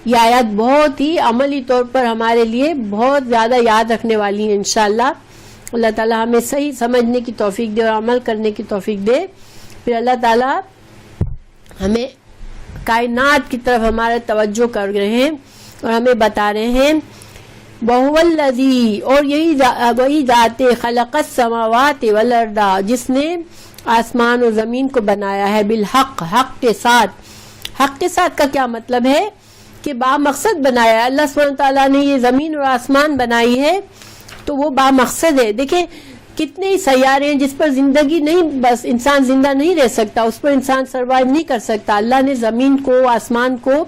S1: یہ آیات بہت ہی عملی طور پر ہمارے لیے بہت زیادہ یاد رکھنے والی ہیں انشاءاللہ. اللہ تعالیٰ ہمیں صحیح سمجھنے کی توفیق دے اور عمل کرنے کی توفیق دے. پھر اللہ تعالیٰ ہمیں کائنات کی طرف ہمارا توجہ کر رہے ہیں اور ہمیں بتا رہے ہیں، وَهُوَ الَّذِي، اور وہی ذات خلق السماوات والارض، جس نے آسمان اور زمین کو بنایا ہے، بالحق، حق کے ساتھ. حق کے ساتھ کا کیا مطلب ہے کہ با مقصد بنایا ہے. اللہ سبحانہ تعالیٰ نے یہ زمین اور آسمان بنائی ہے تو وہ با مقصد ہے. دیکھیں کتنے ہی سیارے ہیں جس پر زندگی نہیں، بس انسان زندہ نہیں رہ سکتا، اس پر انسان سروائیو نہیں کر سکتا. اللہ نے زمین کو، آسمان کو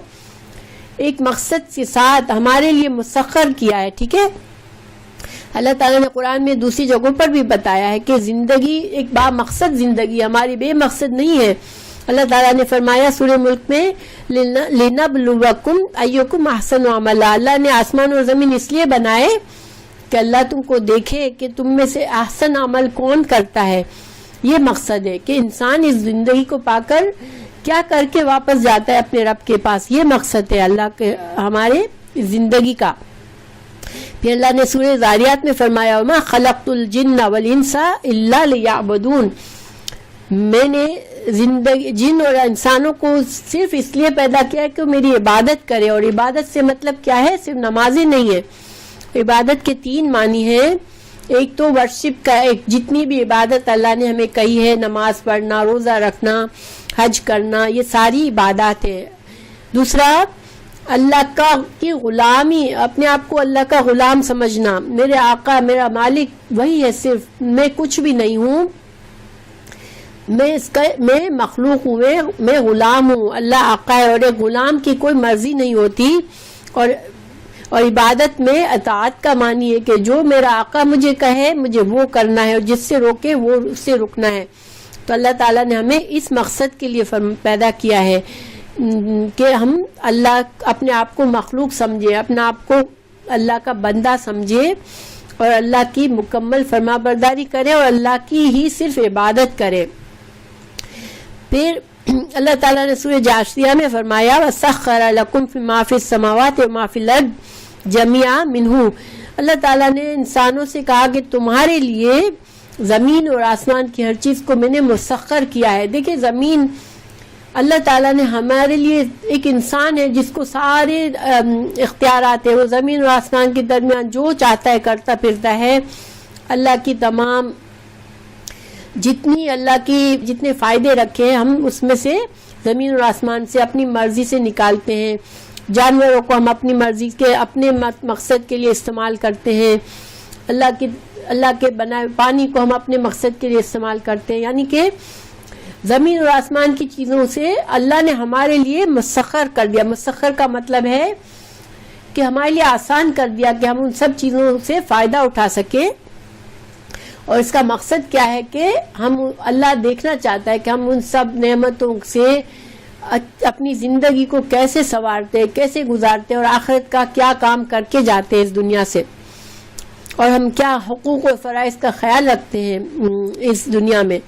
S1: ایک مقصد کے ساتھ ہمارے لیے مسخر کیا ہے. ٹھیک ہے، اللہ تعالیٰ نے قرآن میں دوسری جگہوں پر بھی بتایا ہے کہ زندگی ایک با مقصد زندگی، ہماری بے مقصد نہیں ہے. اللہ تعالیٰ نے فرمایا سورہ ملک میں، لِنَبْلُوَكُمْ أَيُّكُمْ أَحْسَنُ عَمَلًا، اللہ نے آسمان اور زمین اس لیے بنائے کہ اللہ تم کو دیکھے کہ تم میں سے احسن عمل کون کرتا ہے. یہ مقصد ہے کہ انسان اس زندگی کو پا کر کیا کر کے واپس جاتا ہے اپنے رب کے پاس. یہ مقصد ہے اللہ کے ہمارے زندگی کا. پھر اللہ نے سورہ ذاریات میں فرمایا وما خلقت الجن والانس الا لیعبدون، میں نے جن اور انسانوں کو صرف اس لیے پیدا کیا کہ وہ میری عبادت کرے. اور عبادت سے مطلب کیا ہے؟ صرف نمازیں نہیں ہے. عبادت کے 3 معنی ہیں. ایک تو ورشپ کا، ایک جتنی بھی عبادت اللہ نے ہمیں کہی ہے، نماز پڑھنا، روزہ رکھنا، حج کرنا، یہ ساری عبادات ہیں. دوسرا اللہ کی غلامی، اپنے آپ کو اللہ کا غلام سمجھنا. میرے آقا میرا مالک وہی ہے، صرف میں کچھ بھی نہیں ہوں، میں مخلوق ہوں، میں غلام ہوں. اللہ آقا ہے اور ایک غلام کی کوئی مرضی نہیں ہوتی. اور عبادت میں اطاعت کا معنی ہے کہ جو میرا آقا مجھے کہے مجھے وہ کرنا ہے، اور جس سے روکے وہ اس سے رکنا ہے. تو اللہ تعالیٰ نے ہمیں اس مقصد کے لیے پیدا کیا ہے کہ ہم اللہ اپنے آپ کو مخلوق سمجھے، اپنے آپ کو اللہ کا بندہ سمجھے، اور اللہ کی مکمل فرما برداری کرے اور اللہ کی ہی صرف عبادت کرے. پھر اللہ تعالیٰ نے سورہ جاشیہ میں فرمایا وَسَخَّرَ لَكُمْ فِي مَا فِي السَّمَاوَاتِ وَمَا فِي الْأَرْضِ جَمِيعًا مِنْهُ. اللہ تعالیٰ نے انسانوں سے کہا کہ تمہارے لیے زمین اور آسمان کی ہر چیز کو میں نے مسخر کیا ہے. دیکھیں زمین، اللہ تعالیٰ نے ہمارے لیے، ایک انسان ہے جس کو سارے اختیارات ہیں، وہ زمین اور آسمان کے درمیان جو چاہتا ہے کرتا پھرتا ہے. اللہ کی تمام جتنے فائدے رکھے ہیں ہم اس میں سے زمین اور آسمان سے اپنی مرضی سے نکالتے ہیں. جانوروں کو ہم اپنی مرضی کے اپنے مقصد کے لیے استعمال کرتے ہیں. اللہ کے بنائے پانی کو ہم اپنے مقصد کے لیے استعمال کرتے ہیں. یعنی کہ زمین اور آسمان کی چیزوں سے اللہ نے ہمارے لیے مسخر کر دیا. مسخر کا مطلب ہے کہ ہمارے لیے آسان کر دیا کہ ہم ان سب چیزوں سے فائدہ اٹھا سکیں. اور اس کا مقصد کیا ہے کہ اللہ دیکھنا چاہتا ہے کہ ہم ان سب نعمتوں سے اپنی زندگی کو کیسے سنوارتے، کیسے گزارتے، اور آخرت کا کیا کام کر کے جاتے ہیں اس دنیا سے، اور ہم کیا حقوق و فرائض کا خیال رکھتے ہیں اس دنیا میں.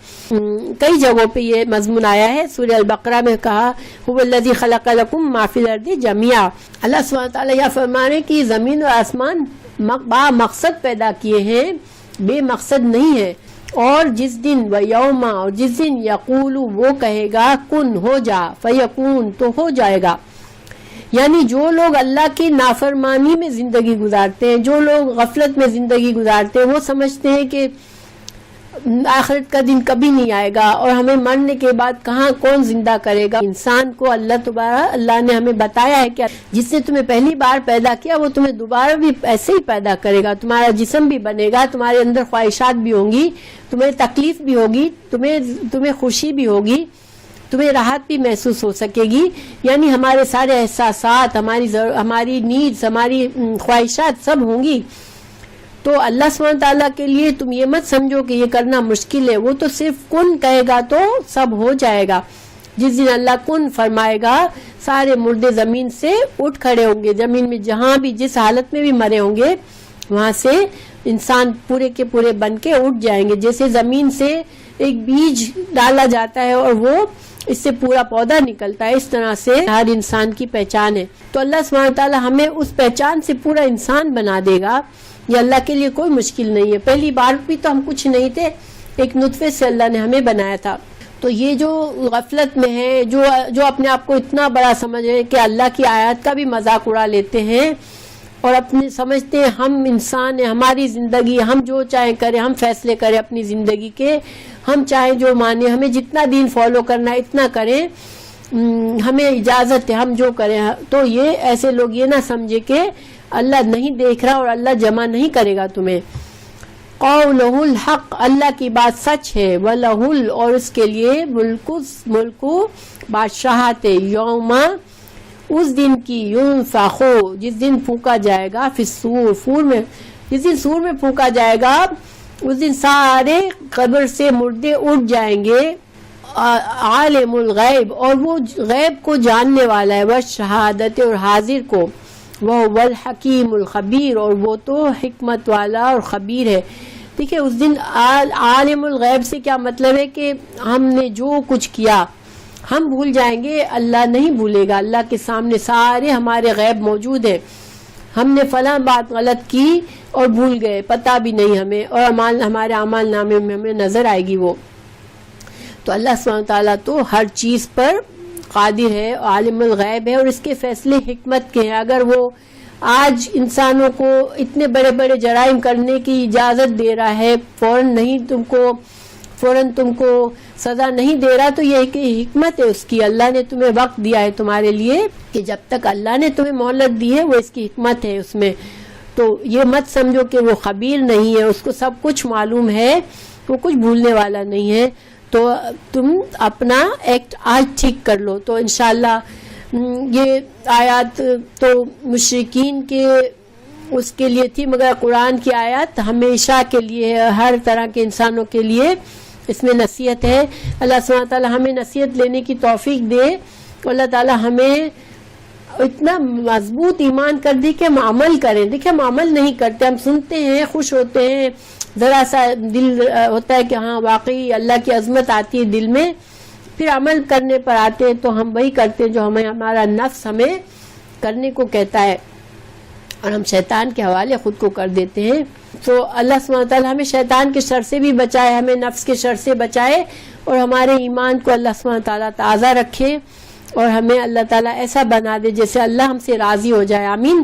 S1: کئی جگہوں پہ یہ مضمون آیا ہے. سورہ البقرہ میں کہا هو الذی خلق لکم ما فی الارض جميعا. اللہ سبحانہ تعالیٰ یہ فرمانے کہ زمین و آسمان با مقصد پیدا کیے ہیں، بے مقصد نہیں ہے. اور جس دن و یوما، اور جس دن یقول وہ کہے گا کن ہو جا، فیکون تو ہو جائے گا. یعنی جو لوگ اللہ کی نافرمانی میں زندگی گزارتے ہیں، جو لوگ غفلت میں زندگی گزارتے ہیں، وہ سمجھتے ہیں کہ آخرت کا دن کبھی نہیں آئے گا اور ہمیں مرنے کے بعد کہاں کون زندہ کرے گا. انسان کو اللہ نے ہمیں بتایا ہے کہ جس نے تمہیں پہلی بار پیدا کیا وہ تمہیں دوبارہ بھی ایسے ہی پیدا کرے گا. تمہارا جسم بھی بنے گا، تمہارے اندر خواہشات بھی ہوں گی، تمہیں تکلیف بھی ہوگی، تمہیں خوشی بھی ہوگی، تمہیں راحت بھی محسوس ہو سکے گی. یعنی ہمارے سارے احساسات، ہماری نیڈز، ہماری خواہشات سب ہوں گی. تو اللہ سبحانہ تعالیٰ کے لیے تم یہ مت سمجھو کہ یہ کرنا مشکل ہے. وہ تو صرف کن کہے گا تو سب ہو جائے گا. جس دن اللہ کن فرمائے گا سارے مردے زمین سے اٹھ کھڑے ہوں گے. زمین میں جہاں بھی جس حالت میں بھی مرے ہوں گے وہاں سے انسان پورے کے پورے بن کے اٹھ جائیں گے. جیسے زمین سے ایک بیج ڈالا جاتا ہے اور وہ اس سے پورا پودا نکلتا ہے، اس طرح سے ہر انسان کی پہچان ہے. تو اللہ سبحانہ تعالیٰ ہمیں اس پہچان سے پورا انسان بنا دے گا. یہ اللہ کے لیے کوئی مشکل نہیں ہے. پہلی بار بھی تو ہم کچھ نہیں تھے، ایک نطفے سے اللہ نے ہمیں بنایا تھا. تو یہ جو غفلت میں ہے، جو اپنے آپ کو اتنا بڑا سمجھ رہے ہیں کہ اللہ کی آیات کا بھی مذاق اڑا لیتے ہیں اور اپنے سمجھتے ہیں ہم انسان ہیں، ہماری زندگی، ہم جو چاہیں کریں، ہم فیصلے کریں اپنی زندگی کے، ہم چاہیں جو مانیں، ہمیں جتنا دین فالو کرنا ہے اتنا کریں، ہمیں اجازت ہے ہم جو کریں. تو یہ ایسے لوگ یہ نہ سمجھے کہ اللہ نہیں دیکھ رہا اور اللہ جمع نہیں کرے گا تمہیں. قولہ الحق، اللہ کی بات سچ ہے. وَلَهُ، اور اس کے لیے ملک بادشاہت، یوم، اس دن کی، ينفخ، جس دن پھونکا جائے گا، فی الصور، جس دن سور میں پھونکا جائے گا، اس دن سارے قبر سے مردے اٹھ جائیں گے. عالم الغیب، اور وہ غیب کو جاننے والا ہے، وہ شہادت، اور حاضر کو. وَهُوَ الْحَكِيمُ الْخَبِيرُ، اور وہ تو حکمت والا اور خبیر ہے. دیکھیں اس دن عالم الغیب سے کیا مطلب ہے کہ ہم نے جو کچھ کیا ہم بھول جائیں گے، اللہ نہیں بھولے گا. اللہ کے سامنے سارے ہمارے غیب موجود ہیں. ہم نے فلاں بات غلط کی اور بھول گئے، پتہ بھی نہیں ہمیں، اور ہمارے اعمال نامے میں ہمیں نظر آئے گی وہ. تو اللہ سبحانہ تعالیٰ تو ہر چیز پر قادر ہے، عالم الغیب ہے، اور اس کے فیصلے حکمت کے ہیں. اگر وہ آج انسانوں کو اتنے بڑے بڑے جرائم کرنے کی اجازت دے رہا ہے، فوراً تم کو سزا نہیں دے رہا، تو یہ ایک حکمت ہے اس کی. اللہ نے تمہیں وقت دیا ہے تمہارے لیے کہ جب تک اللہ نے تمہیں مہلت دی ہے وہ اس کی حکمت ہے اس میں. تو یہ مت سمجھو کہ وہ خبیر نہیں ہے، اس کو سب کچھ معلوم ہے، وہ کچھ بھولنے والا نہیں ہے. تو تم اپنا ایکٹ آج ٹھیک کر لو. تو انشاءاللہ یہ آیات تو مشرکین کے اس کے لیے تھی، مگر قرآن کی آیات ہمیشہ کے لیے ہے، ہر طرح کے انسانوں کے لیے اس میں نصیحت ہے. اللہ سبحانہ تعالیٰ ہمیں نصیحت لینے کی توفیق دے. اللہ تعالیٰ ہمیں اتنا مضبوط ایمان کر دی کہ ہم عمل کریں. دیکھیں ہم عمل نہیں کرتے، ہم سنتے ہیں، خوش ہوتے ہیں، ذرا سا دل ہوتا ہے کہ ہاں واقعی اللہ کی عظمت آتی ہے دل میں، پھر عمل کرنے پر آتے ہیں تو ہم وہی کرتے ہیں جو ہمارا نفس ہمیں کرنے کو کہتا ہے، اور ہم شیطان کے حوالے خود کو کر دیتے ہیں. تو اللہ سبحانہ تعالیٰ ہمیں شیطان کے شر سے بھی بچائے، ہمیں نفس کے شر سے بچائے، اور ہمارے ایمان کو اللہ سبحانہ تعالیٰ تازہ رکھے، اور ہمیں اللہ تعالیٰ ایسا بنا دے جیسے اللہ ہم سے راضی ہو جائے. آمین.